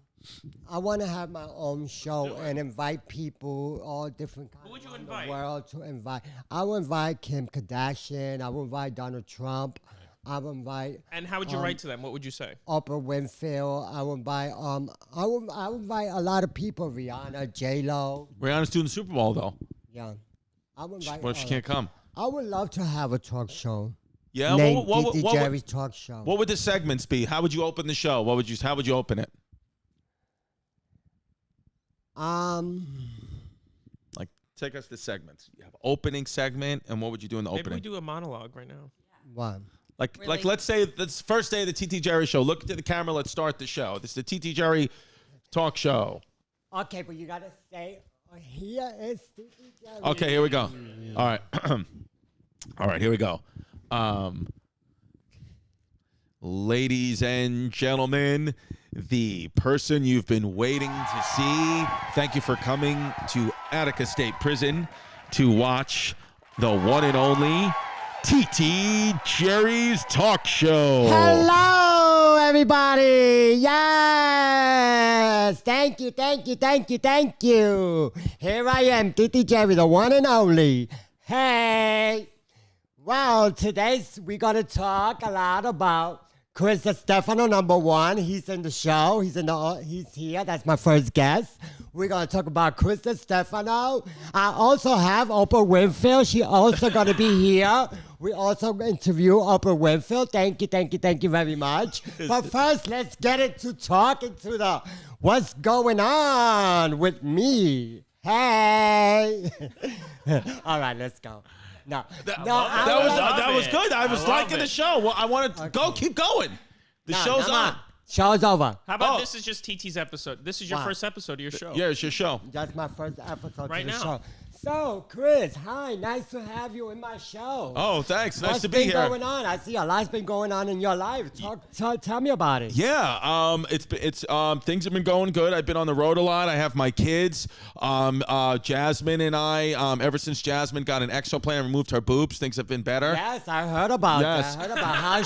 I want to have my own show and invite people, all different kinds Who would you around invite? the world to invite. I would invite Kim Kardashian. I would invite Donald Trump. I would invite And how would you write to them? What would you say? Oprah Winfrey. I would invite I would invite a lot of people. Rihanna, J-Lo. Rihanna's doing the Super Bowl, though. Yeah. I would invite. What if she can't come? I would love to have a talk show. Yeah? Named TiTi Jerry's talk show. What would the segments be? How would you open the show? How would you open it? Like, take us to segments. You have opening segment, and what would you do in the Maybe opening? we do a monologue right now. What? Like let's say this first day of the TiTi Jerry show. Look to the camera. Let's start the show. This is the TiTi Jerry talk show. Okay, but you gotta say, here is TiTi Jerry. Okay, here we go. All right. All right, here we go. Ladies and gentlemen, the person you've been waiting to see, thank you for coming to Attica State Prison to watch the one and only TiTi Jerry's Talk Show. Hello, everybody. Yes. Thank you. Here I am, TiTi Jerry, the one and only. Hey. Well, today we're going to talk a lot about Chris Distefano, number one. He's in the show. He's here. That's my first guest. We're going to talk about Chris Distefano. I also have Oprah Winfrey. She also going to be here. We also interview Oprah Winfrey. Thank you very much. But first, let's get into talking to the what's going on with me. Hey. All right, let's go. That was good. I was liking the show. Well, I wanted to go. Keep going. The show's on. Show's over. How about this is just TT's episode? This is your first episode of your show. Yeah, it's your show. That's my first episode Right of the now. show. So, Chris, hi. Nice to have you in my show. Oh, thanks. Nice What's to be been here. going on? I see a lot's been going on in your life. Tell me about it. Yeah, it's things have been going good. I've been on the road a lot. I have my kids. Jasmine and I. Ever since Jasmine got an exoplant and removed her boobs, things have been better. Yes, I heard about Yes. that. I heard about how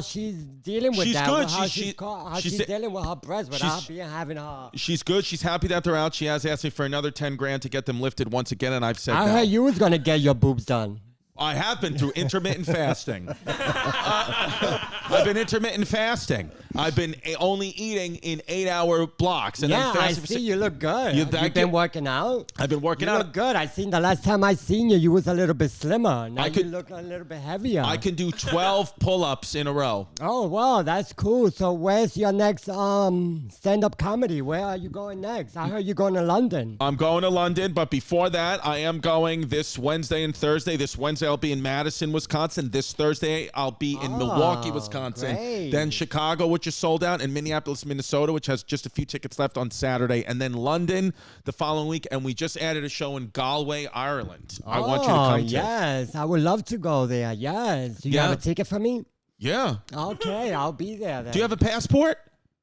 she's dealing with She's that. good. How She's she's dealing with her breasts without having her. She's good. She's happy that they're out. She has asked me for another 10 grand to get them lifted once again, and I've said I no. heard you was gonna get your boobs done. I have been through intermittent fasting. I've been intermittent fasting. I've been only eating in 8-hour blocks. And Yeah, then I fasting for see you look good. You thank You've been you. working out. I've been working You out. look good. I seen the last time I seen you, you was a little bit slimmer. Now you look a little bit heavier. I can do 12 pull-ups in a row. Oh, wow, that's cool. So where's your next stand-up comedy? Where are you going next? I heard you're going to London. I'm going to London, but before that, I am going this Wednesday and Thursday. This Wednesday, I'll be in Madison, Wisconsin. This Thursday, I'll be in Milwaukee, Wisconsin. Great. Then Chicago, which is sold out, and Minneapolis, Minnesota, which has just a few tickets left on Saturday. And then London the following week. And we just added a show in Galway, Ireland. I want you to come to. Yes, I would love to go there. Yes. Do you have a ticket for me? Yeah. Okay, I'll be there then. Do you have a passport?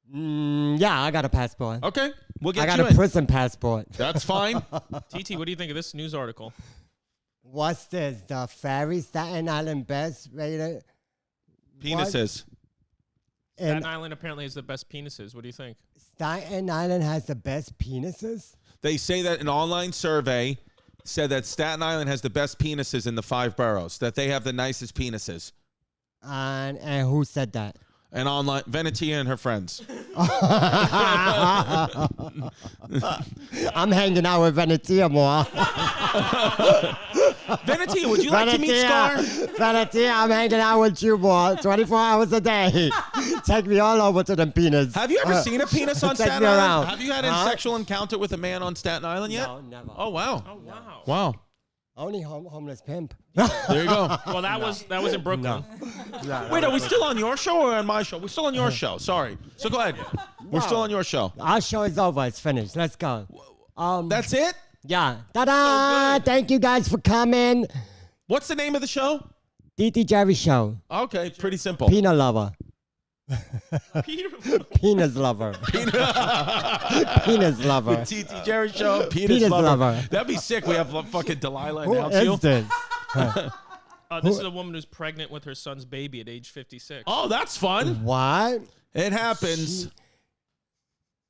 Yeah, I got a passport. Okay. We'll get I got you a in. prison passport. That's fine. TT, what do you think of this news article? What's this? The Ferry Staten Island best rated Penises. Staten Island apparently has the best penises. What do you think? Staten Island has the best penises? They say that an online survey said that Staten Island has the best penises in the 5 boroughs, that they have the nicest penises. And who said that? And online, Venetia and her friends. I'm hanging out with Venetia more. Venetia, would you like to meet Scar? Venetia, I'm hanging out with you more 24 hours a day. Take me all over to the penis. Have you ever seen a penis on Take Staten me Island? around. Have you had a sexual encounter with a man on Staten Island yet? No, never. Oh, wow. Oh wow. Wow. Only homeless pimp. There you go. Well, that was in Brooklyn. Wait, are we still on your show or on my show? We're still on your show. Sorry. So go ahead. We're still on your show. Our show is over. It's finished. Let's go. That's it? Yeah. Ta-da! Thank you guys for coming. What's the name of the show? TiTi Jerry Show. Okay, pretty simple. Peanut lover. Penis lover. Penis lover. TiTi Jerry Show. Penis lover. That'd be sick. We have fucking Delilah Who announce is you. this? This is a woman who's pregnant with her son's baby at age 56. Oh, that's fun. What? It happens.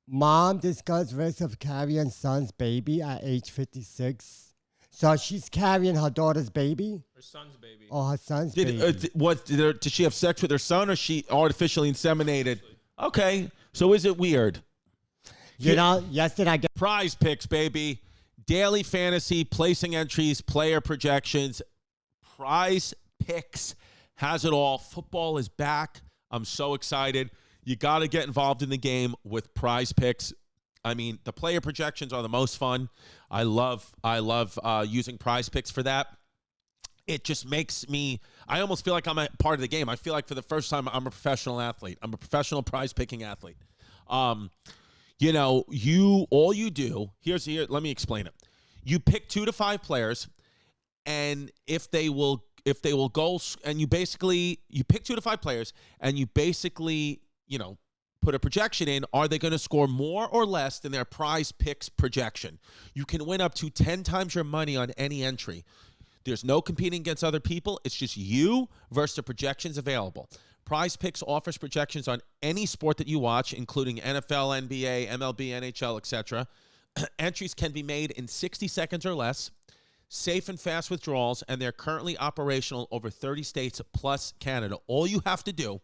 Mom discussed risk of carrying son's baby at age 56. So she's carrying her daughter's baby? Her son's baby. Or her son's baby? Did she have sex with her son or she artificially inseminated? Okay. So is it weird? You know, yesterday I get Prize picks, baby. Daily fantasy, placing entries, player projections. Prize picks has it all. Football is back. I'm so excited. You got to get involved in the game with prize picks. I mean, the player projections are the most fun. I love using prize picks for that. It just makes me, I almost feel like I'm a part of the game. I feel like for the first time, I'm a professional athlete. I'm a professional prize picking athlete. You know, all you do, let me explain it. You pick 2 to 5 players, and if they will go, and you pick 2 to 5 players, and you basically, put a projection in, are they going to score more or less than their prize picks projection? You can win up to 10 times your money on any entry. There's no competing against other people. It's just you versus the projections available. Prize Picks offers projections on any sport that you watch, including NFL, NBA, MLB, NHL, etc. Entries can be made in 60 seconds or less, safe and fast withdrawals, and they're currently operational over 30 states plus Canada. All you have to do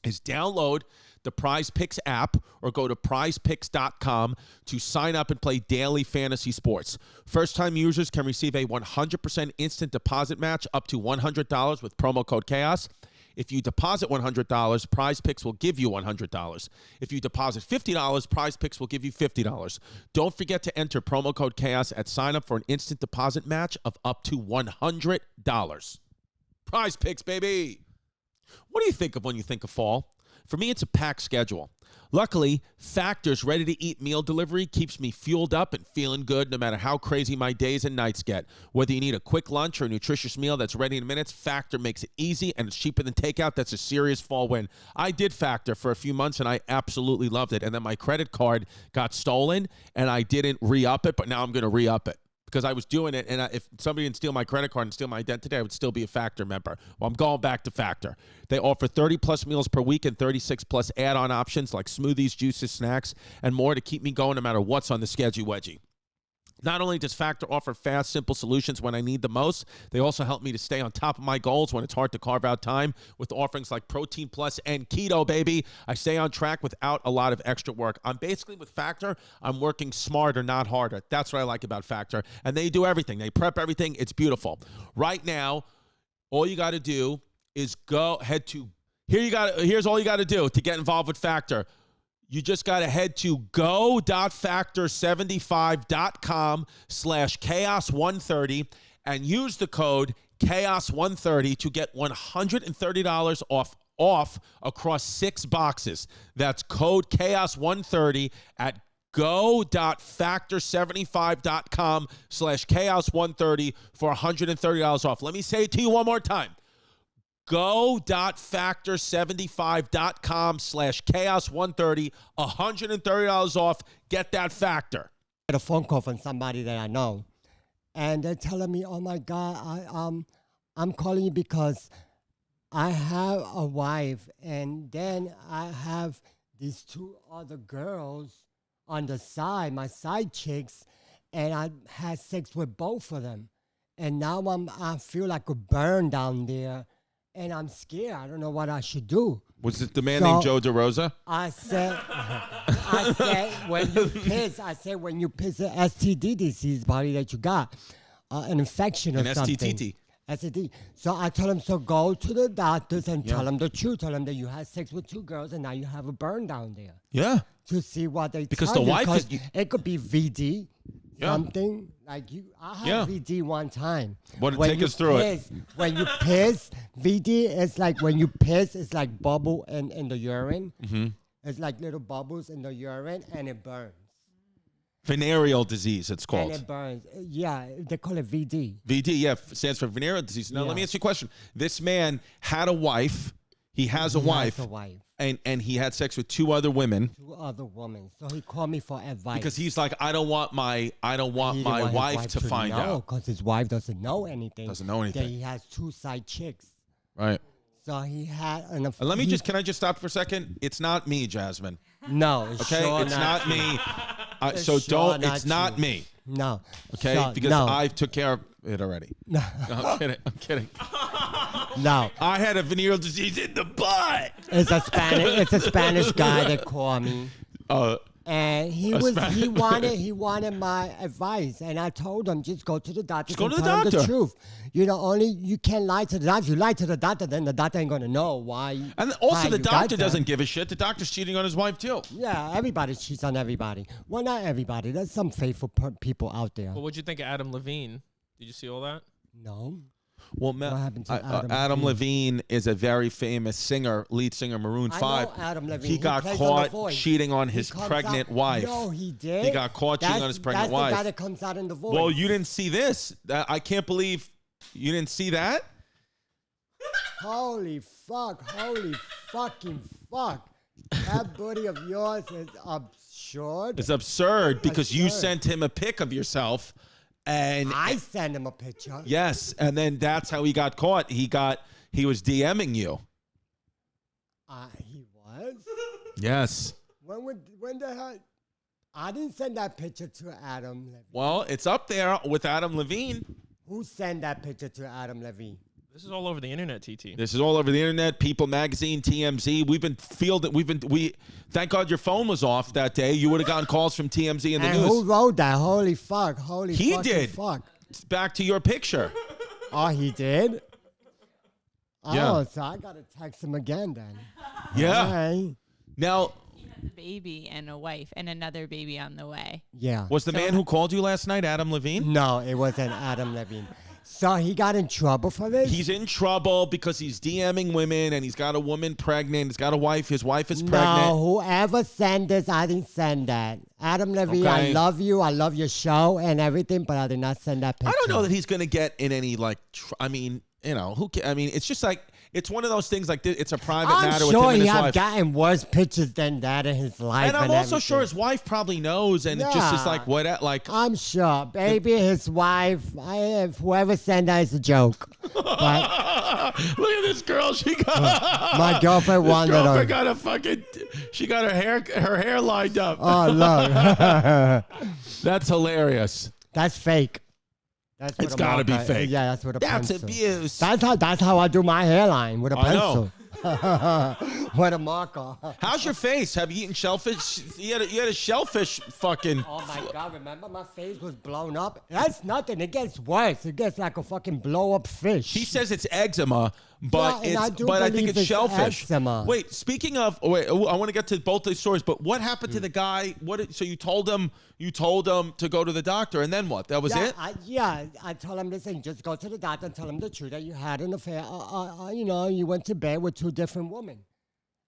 is download the Prize Picks app or go to prizepicks.com to sign up and play daily fantasy sports. First-time users can receive a 100% instant deposit match up to $100 with promo code CHAOS. If you deposit $100, Prize Picks will give you $100. If you deposit $50, Prize Picks will give you $50. Don't forget to enter promo code CHAOS at sign up for an instant deposit match of up to $100. Prize Picks, baby. What do you think of when you think of fall? For me, it's a packed schedule. Luckily, Factor's ready-to-eat meal delivery keeps me fueled up and feeling good no matter how crazy my days and nights get. Whether you need a quick lunch or a nutritious meal that's ready in minutes, Factor makes it easy and it's cheaper than takeout. That's a serious fall win. I did Factor for a few months and I absolutely loved it. And then my credit card got stolen and I didn't re-up it, but now I'm going to re-up it. Because I was doing it, and if somebody didn't steal my credit card and steal my identity, I would still be a Factor member. Well, I'm going back to Factor. They offer 30-plus meals per week and 36-plus add-on options like smoothies, juices, snacks, and more to keep me going no matter what's on the sketchy wedgie. Not only does Factor offer fast, simple solutions when I need the most, they also help me to stay on top of my goals when it's hard to carve out time with offerings like Protein Plus and Keto, baby. I stay on track without a lot of extra work. I'm basically with Factor, I'm working smarter, not harder. That's what I like about Factor. And they do everything. They prep everything. It's beautiful. Right now, all you got to do is here's all you got to do to get involved with Factor. You just got to head to go.factor75.com/chaos130 and use the code chaos130 to get $130 off across 6 boxes. That's code chaos130 at go.factor75.com/chaos130 for $130 off. Let me say it to you one more time. Go.factor75.com/chaos130, $130 off. Get that Factor. I get a phone call from somebody that I know, and they're telling me, "Oh my God, I'm calling you because I have a wife, and then I have these 2 other girls on the side, my side chicks, and I had sex with both of them, and now I feel like a burn down there." And I'm scared. I don't know what I should do. Was it the man named Joe DeRosa? I said, when you piss, an STD disease body that you got, an infection or something. STTT. STD. So I told him, so go to the doctors and tell them the truth. Tell them that you had sex with 2 girls and now you have a burn down there. Yeah. To see what they because tell the you. wife is, it could be VD. Yeah. Something like you. I had VD one time. Take us through it. When you piss, VD is like when you piss, it's like bubble in the urine. Mm-hmm. It's like little bubbles in the urine and it burns. Venereal disease, it's called. And it burns. Yeah, they call it VD. VD, yeah, stands for venereal disease. Now, let me ask you a question. This man had a wife. He has a wife. And he had sex with 2 other women. 2 other women. So he called me for advice. Because he's like, I don't want my wife to find out. Because his wife doesn't know anything. Doesn't know anything. That he has 2 side chicks. Right. So he had can I just stop for a second? It's not me, Jasmine. No, it's okay, sure it's not me. It's not me. No. Okay, because I took care of it already. No, I'm kidding. No. I had a venereal disease in the butt. It's a Spanish guy that called me. And he wanted my advice, and I told him just go to the doctor. Just go to the doctor. Tell him the truth. You can't lie to the doctor. If you lie to the doctor, then the doctor ain't gonna know why. And also, the doctor doesn't give a shit. The doctor's cheating on his wife too. Yeah, everybody cheats on everybody. Well, not everybody. There's some faithful people out there. Well, what'd you think of Adam Levine? Did you see all that? No. Well, what happened to Adam Levine is a very famous singer, lead singer, Maroon 5. I know Adam Levine. He got caught cheating on his pregnant wife. No, he did. He got caught cheating on his pregnant wife. That's the guy that comes out in The Voice. Well, you didn't see this. I can't believe you didn't see that. Holy fucking fuck. That booty of yours is absurd. It's absurd because you sent him a pic of yourself And I sent him a picture. yes, and then that's how he got caught. He was DMing you. He was? Yes. When the hell? I didn't send that picture to Adam Levine. Well, it's up there with Adam Levine. Who sent that picture to Adam Levine? This is all over the internet, TT. This is all over the internet. People Magazine, TMZ. We've been fielding. Thank God your phone was off that day. You would have gotten calls from TMZ and the news. Who wrote that? Holy fuck! He fucking did. Fuck. Back to your picture. Oh, he did. Yeah. Oh, so I gotta text him again then. Yeah. Hey. Now, He has a baby and a wife and another baby on the way. Yeah. was the man who called you last night Adam Levine? No, it wasn't Adam Levine. So he got in trouble for this? He's in trouble because he's DMing women and he's got a woman pregnant. He's got a wife. His wife is pregnant. No, whoever sent this, I didn't send that. Adam Levine, Okay. I love you. I love your show and everything, but I did not send that picture. I don't know that he's going to get in any, like, it's just like, it's one of those things like it's a private I'm matter sure with him and he his have wife. gotten worse pictures than that in his life. And I'm also everything. sure his wife probably knows, and it just is Yeah. like, what, like, I'm sure. Baby, his wife, whoever sent that is a joke. But look at this girl. She got my girlfriend this wanted girlfriend her. got a fucking. She got her hair lined up. Oh, look. That's hilarious. That's fake. That's It's with a gotta be marker. fake. Yeah, that's with a That's pencil. abuse. That's how I do my hairline, with a I know. pencil. With a marker. How's your face? Have you eaten shellfish? You had a shellfish fucking. Oh my God, remember my face was blown up? That's nothing. It gets worse. It gets like a fucking blow up fish. He says it's eczema, but Yeah, and I it's do but I think believe it's it's shellfish. eczema. Wait, speaking of, I want to get to both these stories. But what happened to the guy? So you told him to go to the doctor, and then what? That was it. I told him, listen, just go to the doctor and tell him the truth that you had an affair. You went to bed with two different women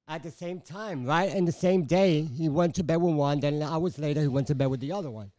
at the same time, right? And the same day, he went to bed with one. Then hours later, he went to bed with the other one.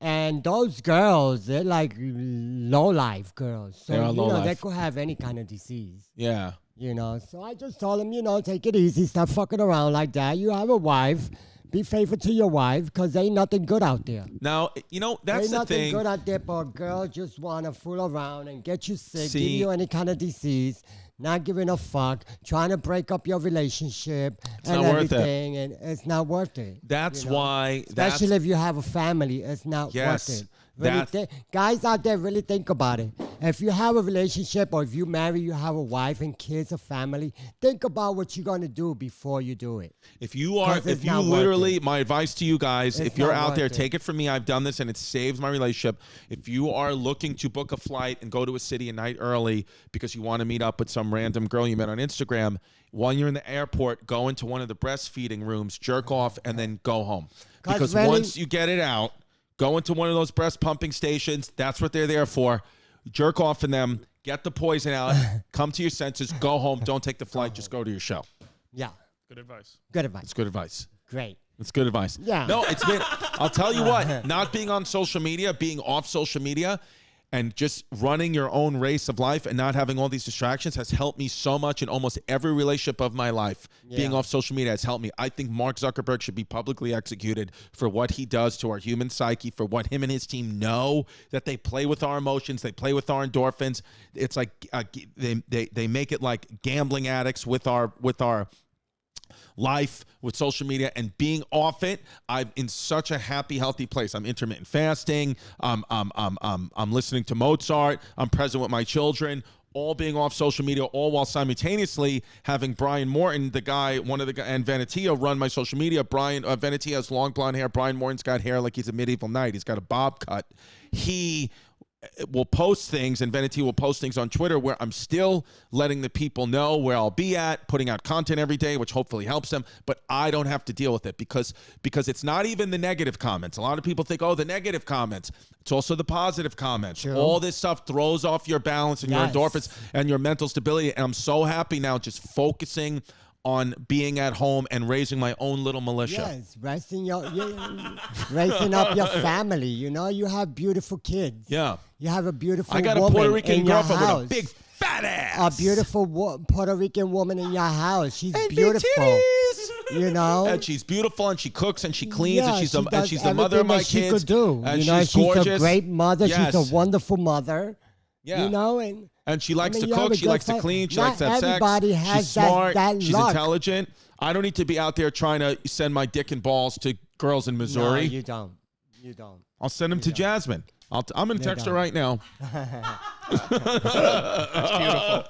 And those girls, they're like low-life girls. So, They are low-life. they could have any kind of disease. Yeah. So I just told him, take it easy. Stop fucking around like that. You have a wife. Be faithful to your wife because ain't nothing good out there. Now, that's Ain't the nothing thing. good out there for a girl just want to fool around and get you sick, See- give you any kind of disease, not giving a fuck, trying to break up your relationship and not worth it. everything, and it's not worth it. That's why. Especially if you have a family, it's not Yes, worth it. Really guys out there, really think about it. If you have a relationship or if you marry, you have a wife and kids, a family, think about what you're going to do before you do it. If you are, 'Cause it's if you not worth literally, it. my advice to you guys, It's if you're not out there, worth it. take it from me. I've done this and it saves my relationship. If you are looking to book a flight and go to a city a night early because you want to meet up with some random girl you met on Instagram, while you're in the airport, go into one of the breastfeeding rooms, jerk off, and then go home. 'Cause Because really- once you get it out, go into one of those breast pumping stations. That's what they're there for. Jerk off in them. Get the poison out. Come to your senses. Go home. Don't take the flight. Just go to your show. Yeah, Good advice. good advice. It's good advice. Great. It's good advice. Yeah. No, it's been, I'll tell you what, not being on social media, being off social media, and just running your own race of life and not having all these distractions has helped me so much in almost every relationship of my life. Being Yeah. off social media has helped me. I think Mark Zuckerberg should be publicly executed for what he does to our human psyche, for what him and his team know, that they play with our emotions, they play with our endorphins. It's like they make it like gambling addicts with our life with social media, and being off it, I'm in such a happy, healthy place. I'm intermittent fasting. I'm listening to Mozart. I'm present with my children. All being off social media, all while simultaneously having Brian Morton, and Venetia run my social media. Venetia has long blonde hair. Brian Morton's got hair like he's a medieval knight. He's got a bob cut. He will post things, and Venetia will post things on Twitter where I'm still letting the people know where I'll be at, putting out content every day, which hopefully helps them, but I don't have to deal with it because it's not even the negative comments. A lot of people think, the negative comments. It's also the positive comments. True. All this stuff throws off your balance and Yes. your endorphins and your mental stability, and I'm so happy now just focusing on being at home and raising my own little militia. Yes, raising up your family. You have beautiful kids. Yeah. You have a beautiful I got a woman Puerto Rican in your girlfriend with house. a big fat ass. A beautiful Puerto Rican woman in your house. She's And big beautiful. titties. You know? And she's beautiful, and she cooks, and she cleans, Yeah, and she's does the mother of my everything that kids. She could do. And you know, she's gorgeous. a great mother. Yes. She's a wonderful mother. Yeah. You know, and she likes to you have cook. a She good likes to fa- clean. She Not likes to have sex. everybody has She's smart. that She's luck. intelligent. I don't need to be out there trying to send my dick and balls to girls in Missouri. No, you don't. You don't. I'll send them to Jasmine. I'm going to text her right now. That's beautiful.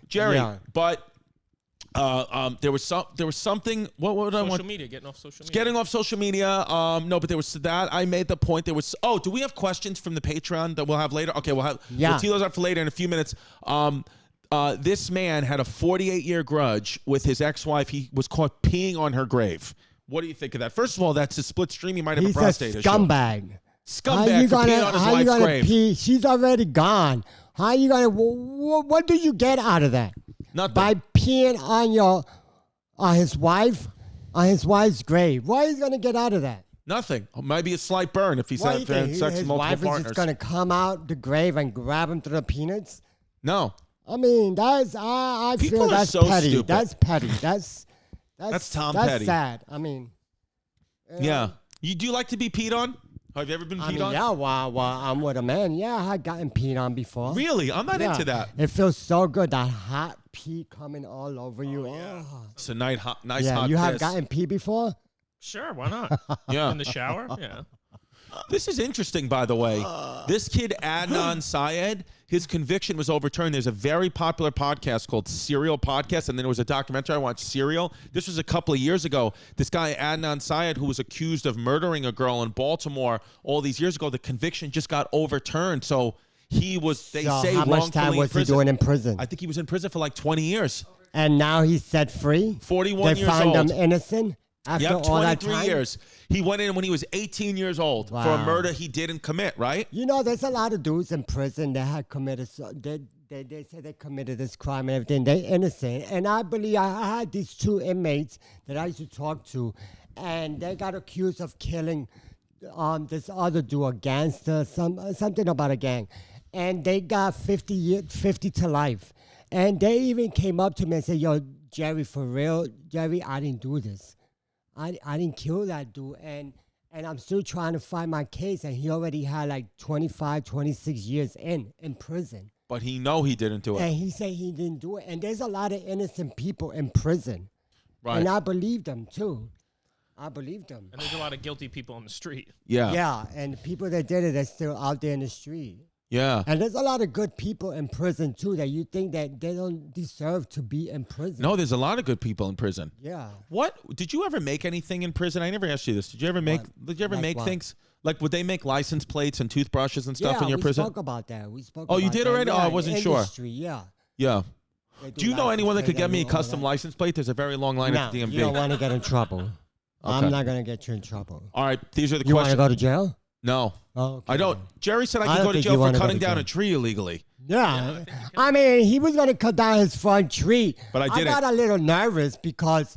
Jerry, Yeah. but there was something. What would I want? Social media, getting off social media. Getting off social media. No, but there was that. I made the point. There was. Oh, do we have questions from the Patreon that we'll have later? Okay, we'll have. Yeah. We'll tee those up for later in a few minutes. This man had a 48-year grudge with his ex-wife. He was caught peeing on her grave. What do you think of that? First of all, that's a split stream. He might have He's a prostate a issue. scumbag. Scumbag for peeing on his how you wife's gonna grave. pee? She's already gone. How you gonna? What do you get out of that? Nothing. By peeing on his wife's grave. What is he gonna get out of that? Nothing. Maybe a slight burn if he's What do had you think? sex with His multiple wife is partners. just gonna come out the grave and grab him through the peanuts? No. I mean, I People feel are that's so petty. stupid. That's petty. That's Tom that's Petty. sad. I mean, Yeah. Do you like to be peed on? Have you ever been peed on? yeah, while I'm with a man, yeah, I gotten peed on before. Really? I'm not Yeah. into that. It feels so good, that hot pee coming all over you. Oh. It's a nice hot Yeah, you have piss. gotten pee before? Sure, why not? Yeah. In the shower? Yeah. This is interesting, by the way. This kid, Adnan Syed, his conviction was overturned. There's a very popular podcast called Serial Podcast, and then there was a documentary I watched, Serial. This was a couple of years ago. This guy, Adnan Syed, who was accused of murdering a girl in Baltimore all these years ago, the conviction just got overturned. So he was, they So say, how much time wrongfully in was he prison. doing in prison? I think he was in prison for like 20 years. And now he's set free? 41 They years found old. him innocent after Yep, all that 23 time? years. He went in when he was 18 years old for a Wow. murder he didn't commit, right? You know, there's a lot of dudes in prison that had committed, they say they committed this crime and everything. They're innocent. And I believe I had these two inmates that I used to talk to, and they got accused of killing this other dude, a gangster, something about a gang. And they got 50 to life. And they even came up to me and said, yo, Jerry, for real, Jerry, I didn't do this. I didn't kill that dude. And I'm still trying to find my case, and he already had like 25, 26 years in prison. But he didn't do it. And he said he didn't do it. And there's a lot of innocent people in prison. Right. And I believe them too. I believe them. And there's a lot of guilty people on the street. Yeah. Yeah, and the people that did it are still out there in the street. Yeah. And there's a lot of good people in prison too that you think that they don't deserve to be in prison. No, there's a lot of good people in prison. Yeah. What did you ever make anything in prison? I never asked you this. Did you ever make? Did you ever Like make what? things? Like, would they make license plates and toothbrushes and stuff in your we prison? spoke about that. We spoke. Oh, you about did that. already? Oh, Yeah, I in wasn't the sure. industry, yeah. Yeah. They Do you know license anyone that could plates, get me a they do all custom that. license plate? There's a very long line at the No, DMV. you don't want to get in trouble. I'm not going to get you in trouble. All right, these are the You want to questions. go to jail? No, Oh, okay. I don't. Jerry said I I could don't go to think jail you for wanna go cutting to down jail. a tree illegally. Yeah. I mean, he was going to cut down his front tree. But I didn't. got a little nervous because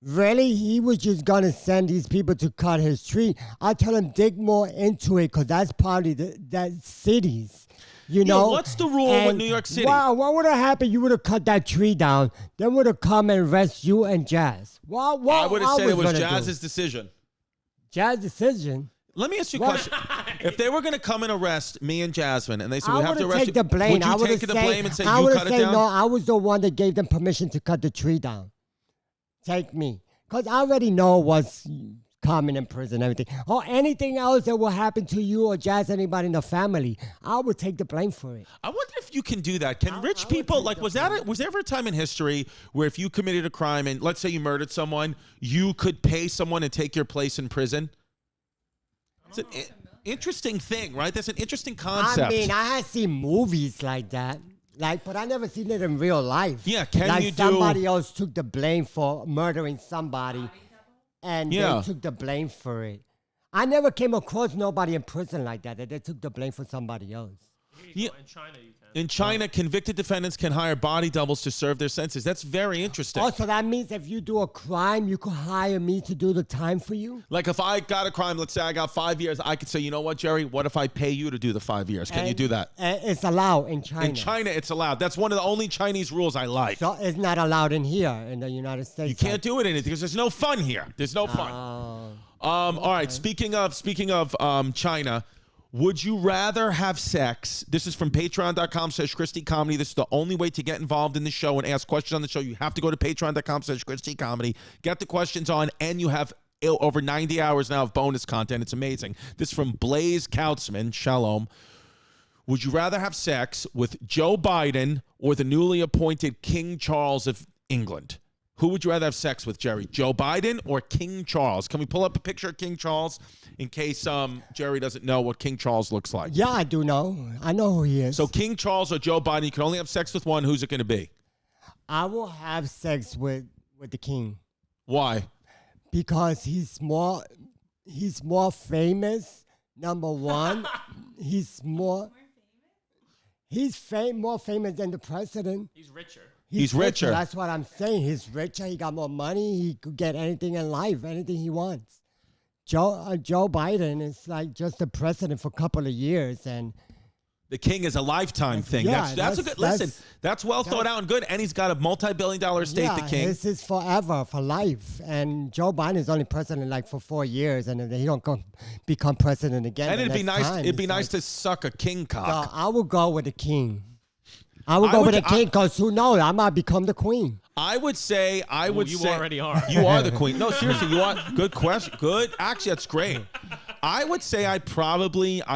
really he was just going to send these people to cut his tree. I tell him dig more into it because that's probably that cities. You know, what's the rule with New York City? Wow, what would have happened? You would have cut that tree down. Then would have come and arrest you and Jazz. What I would have said it was gonna do? Jazz's decision. Jazz's decision. Let me ask you a What? question. If they were going to come and arrest me and Jasmine, and they said we I have to would arrest take you, the blame. would I you would take have the said, blame and say I you would cut have it said, down? no, I was the one that gave them permission to cut the tree down. Take me. Because I already know what's common in prison and everything. Or anything else that will happen to you or Jazz, anybody in the family, I would take the blame for it. I wonder if you can do that. Can rich people, like, was there ever a time in history where if you committed a crime and let's say you murdered someone, you could pay someone to take your place in prison? It's an interesting thing, right? That's an interesting concept. I mean, I had seen movies like that. Like, but I never seen it in real life. Yeah, can like you do- somebody else took the blame for murdering somebody, and Yeah. they took the blame for it. I never came across nobody in prison like that they took the blame for somebody else. Yeah. In China, you can. In China, convicted defendants can hire body doubles to serve their sentences. That's very interesting. Oh, so that means if you do a crime, you could hire me to do the time for you? Like if I got a crime, let's say I got 5 years, I could say, you know what, Jerry? What if I pay you to do the 5 years? Can you do that? It's allowed in China. In China, it's allowed. That's one of the only Chinese rules I like. So it's not allowed in here in the United States. You can't do it in it because there's no fun here. There's no fun. All right. Speaking of China, would you rather have sex? This is from patreon.com/Christy Comedy. This is the only way to get involved in the show and ask questions on the show. You have to go to patreon.com/Christy Comedy, get the questions on, and you have over 90 hours now of bonus content. It's amazing. This is from Blaze Kautzman. Shalom. Would you rather have sex with Joe Biden or the newly appointed King Charles of England? Who would you rather have sex with, Jerry? Joe Biden or King Charles? Can we pull up a picture of King Charles in case Jerry doesn't know what King Charles looks like? Yeah, I do know. I know who he is. So King Charles or Joe Biden, you can only have sex with one. Who's it going to be? I will have sex with the king Why? because he's more famous. Number one, more famous than the president. He's richer. He's richer. That's what I'm saying. He's richer. He got more money. He could get anything in life, anything he wants. Joe Biden is like just the president for a couple of years, and The king is a lifetime thing. Yeah, That's a good, listen, that's well thought out and good. And he's got a multi-billion-dollar estate, yeah, the king. this is forever, for life. And Joe Biden is only president like for 4 years, and then he don't become president again. And the it'd be next nice. time. It'd be It's nice like, to suck a king cock. So I will go with the king. I will go with the king because who knows? I might become the queen. I would say. You already are. You are the queen. No, seriously, you are. Good question. Good. Actually, that's great. I would say I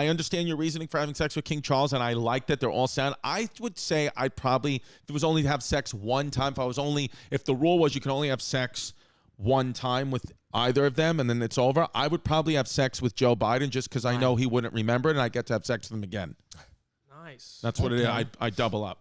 understand your reasoning for having sex with King Charles, and I like that they're all sound. I would say I'd probably, if it was only to have sex one time, if the rule was you can only have sex one time with either of them and then it's over, I would probably have sex with Joe Biden just because I know he wouldn't remember it and I get to have sex with him again. Nice. That's what it is. I double up.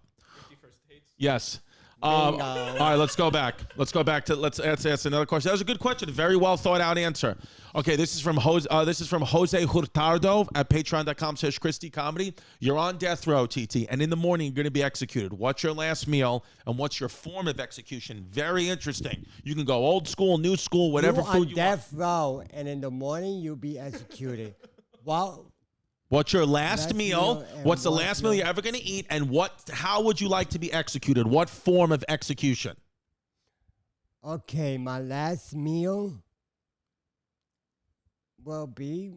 Yes. All right, let's go back. Let's ask another question. That was a good question. A very well thought out answer. Okay, this is from Jose Hurtado at patreon.com/Christy Comedy. You're on death row, TiTi, and in the morning you're going to be executed. What's your last meal and what's your form of execution? Very interesting. You can go old school, new school, whatever you food you want. on death row, and in the morning you'll be executed. Wow. What's your last meal? What's the last meal meal? you're ever going to eat? And how would you like to be executed? What form of execution? Okay, my last meal will be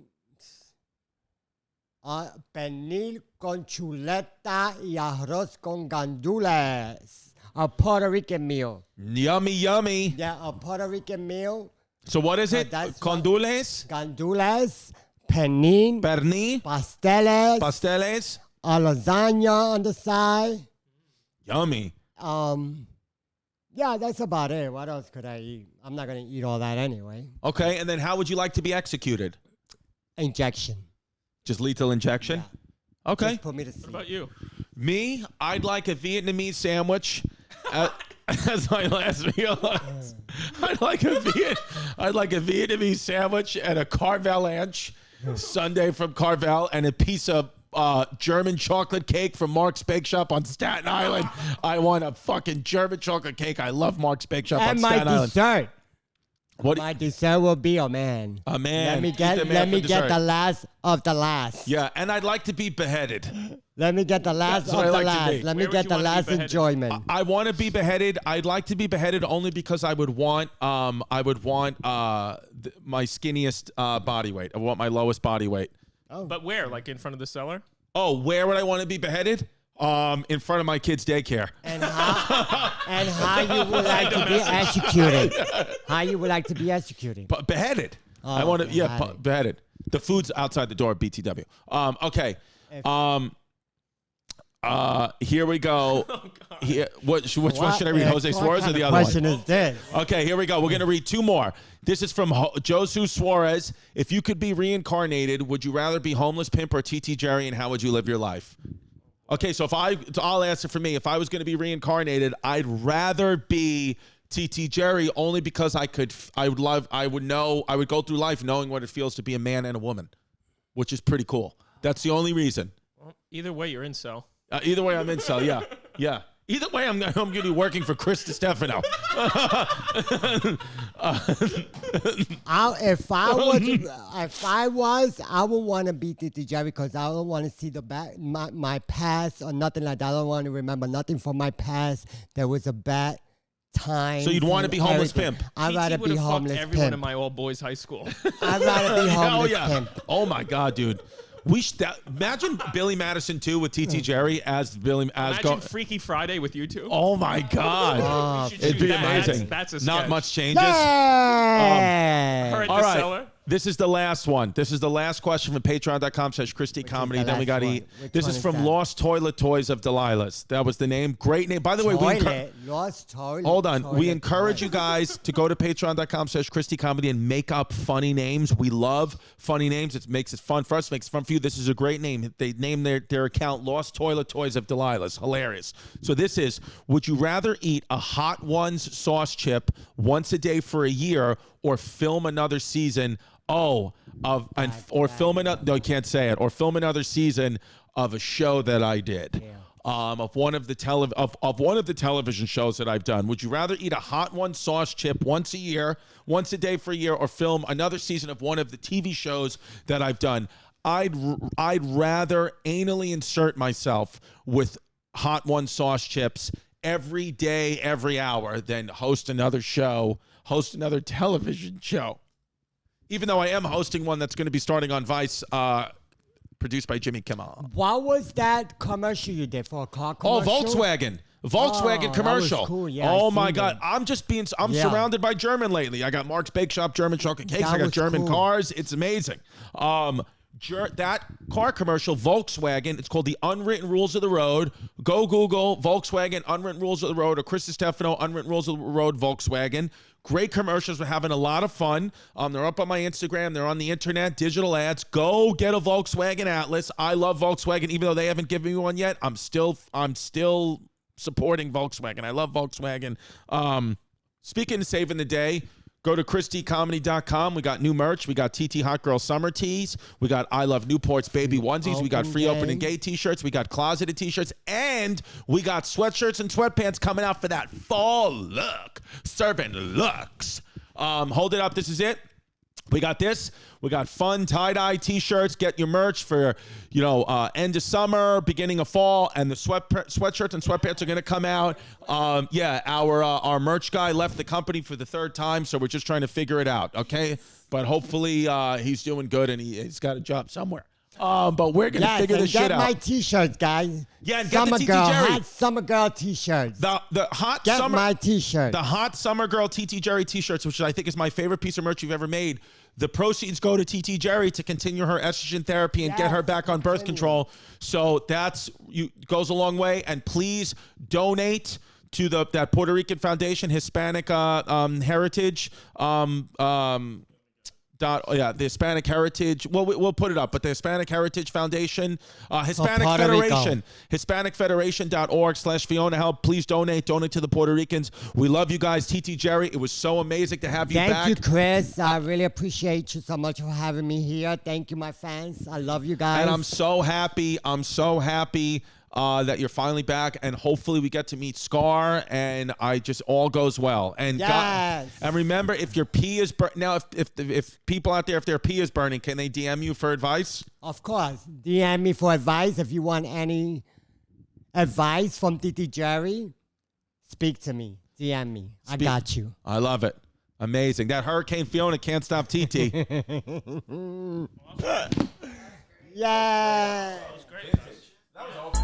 pernil con chuleta y arroz con gandules. A Puerto Rican meal. Yummy, yummy. Yeah, a Puerto Rican meal. So what is it? that's Condules? Gandules, pernil, Perni? pasteles, a lasagna on the side. Yummy. Yeah, that's about it. What else could I eat? I'm not going to eat all that anyway. Okay, and then how would you like to be executed? Injection. Just lethal injection? Yeah. Okay. Just put me to What sleep. about you? Me, I'd like a Vietnamese sandwich as my last meal. I'd like a Vietnamese sandwich and a Carvel Anch sundae from Carvel and a piece of German chocolate cake from Mark's Bake Shop on Staten Island. I want a fucking German chocolate cake. I love Mark's Bake Shop on And Staten my Island. dessert. What? My dessert will be a man. A man. Let me Eat the man get for dessert. the last of the last. Yeah, and I'd like to be beheaded. Let me get the last That's of what I the like to last. be. Let me Where would get you the wanna be last beheaded? enjoyment. I want to be beheaded. I'd like to be beheaded only because I would want my skinniest body weight. I want my lowest body weight. But where? Like in front of the cellar? Oh, where would I want to be beheaded? In front of my kid's daycare. And how you would like to be executed? How you would like to be executed? Beheaded. Oh, I want to, beheaded. beheaded. The food's outside the door at BTW. Okay. Here we go. Here, which one should I read? Jose Suarez or the other one? What question is this? Okay, here we go. We're going to read two more. This is from Josu Suarez. If you could be reincarnated, would you rather be Homelesspimp or TT Jerry, and how would you live your life? Okay, so I'll answer for me. If I was going to be reincarnated, I'd rather be TT Jerry only because I would go through life knowing what it feels to be a man and a woman, which is pretty cool. That's the only reason. Either way, you're incel. Either way, I'm incel. Yeah, yeah. Either way, I'm going to be working for Chris Distefano. If I was, I would want to be TiTi Jerry because I don't want to see the back my past or nothing like that. I don't want to remember nothing from my past. There was a bad time. So you'd want to be homeless pimp? I'd rather be homeless pimp. Everyone in my all boys high school. I'd rather be homeless pimp. Oh my God, dude. Imagine Billy Madison too with TiTi Jerry as Billy. Imagine Freaky Friday with you two. Oh my God, it'd be amazing. That's a sketch. Not much changes. Yeah. All right. This is the last one. This is the last question from patreon.com/Christy Comedy. Then we got to eat. This is from Lost Toilet Toys of Delilah's. That was the name. Great name. By the way, Lost Toilet. Hold on. We encourage you guys to go to patreon.com/Christy Comedy and make up funny names. We love funny names. It makes it fun for us. It makes it fun for you. This is a great name. They named their account Lost Toilet Toys of Delilah's. Hilarious. So this is, would you rather eat a Hot Ones sauce chip once a day for a year or film another season film another? No, you can't say it. Or film another season of a show that I did. Yeah. Of one of the television shows that I've done. Would you rather eat a Hot One sauce chip once a day for a year, or film another season of one of the TV shows that I've done? I'd rather anally insert myself with Hot One sauce chips every day, every hour, than host another television show. Even though I am hosting one that's going to be starting on Vice, produced by Jimmy Kimmel. What was that commercial you did for a car commercial? Oh, Volkswagen commercial. That was cool. Yeah, oh my God. I'm surrounded by German lately. I got Mark's Bake Shop, German chocolate cakes. I got German cars. It's amazing. That car commercial, Volkswagen, it's called The Unwritten Rules of the Road. Go Google Volkswagen Unwritten Rules of the Road or Chris Distefano Unwritten Rules of the Road Volkswagen. Great commercials. We're having a lot of fun. They're up on my Instagram. They're on the internet, digital ads. Go get a Volkswagen Atlas. I love Volkswagen, even though they haven't given me one yet. I'm still supporting Volkswagen. I love Volkswagen. Speaking of saving the day, go to christycomedy.com. We got new merch. We got TT Hot Girl Summer Tees. We got I Love Newport's Baby Onesies. We got Free Open and Gay T-shirts. We got Closeted T-shirts. And we got sweatshirts and sweatpants coming out for that fall look. Serving looks. Hold it up. This is it. We got this. We got fun tie-dye T-shirts. Get your merch for, end of summer, beginning of fall, and the sweatshirts and sweatpants are going to come out. Our merch guy left the company for the third time, so we're just trying to figure it out, okay? But hopefully he's doing good and he's got a job somewhere. But we're going to figure this shit out. Get my T-shirts, guys. Yeah, and get the TT Jerry. Hot Summer Girl T-shirts. Get my T-shirt. The Hot Summer Girl TT Jerry T-shirts, which I think is my favorite piece of merch you've ever made. The proceeds go to TT Jerry to continue her estrogen therapy and get her back on birth control. So goes a long way. And please donate to that Puerto Rican Foundation, Hispanic Heritage. The Hispanic Heritage. Well, we'll put it up, but the Hispanic Heritage Foundation, Hispanic Federation, HispanicFederation.org/Fiona Help. Please donate to the Puerto Ricans. We love you guys. TT Jerry, it was so amazing to have you back. Thank you, Chris. I really appreciate you so much for having me here. Thank you, my fans. I love you guys. And I'm so happy. That you're finally back, and hopefully we get to meet Scar, and all goes well. And yes. And remember, if your pee is now, if people out there, if their pee is burning, can they DM you for advice? Of course, DM me for advice if you want any advice from TT Jerry. Speak to me, DM me. I got you. I love it. Amazing. That Hurricane Fiona can't stop TT. Yeah. That was great. That was awesome.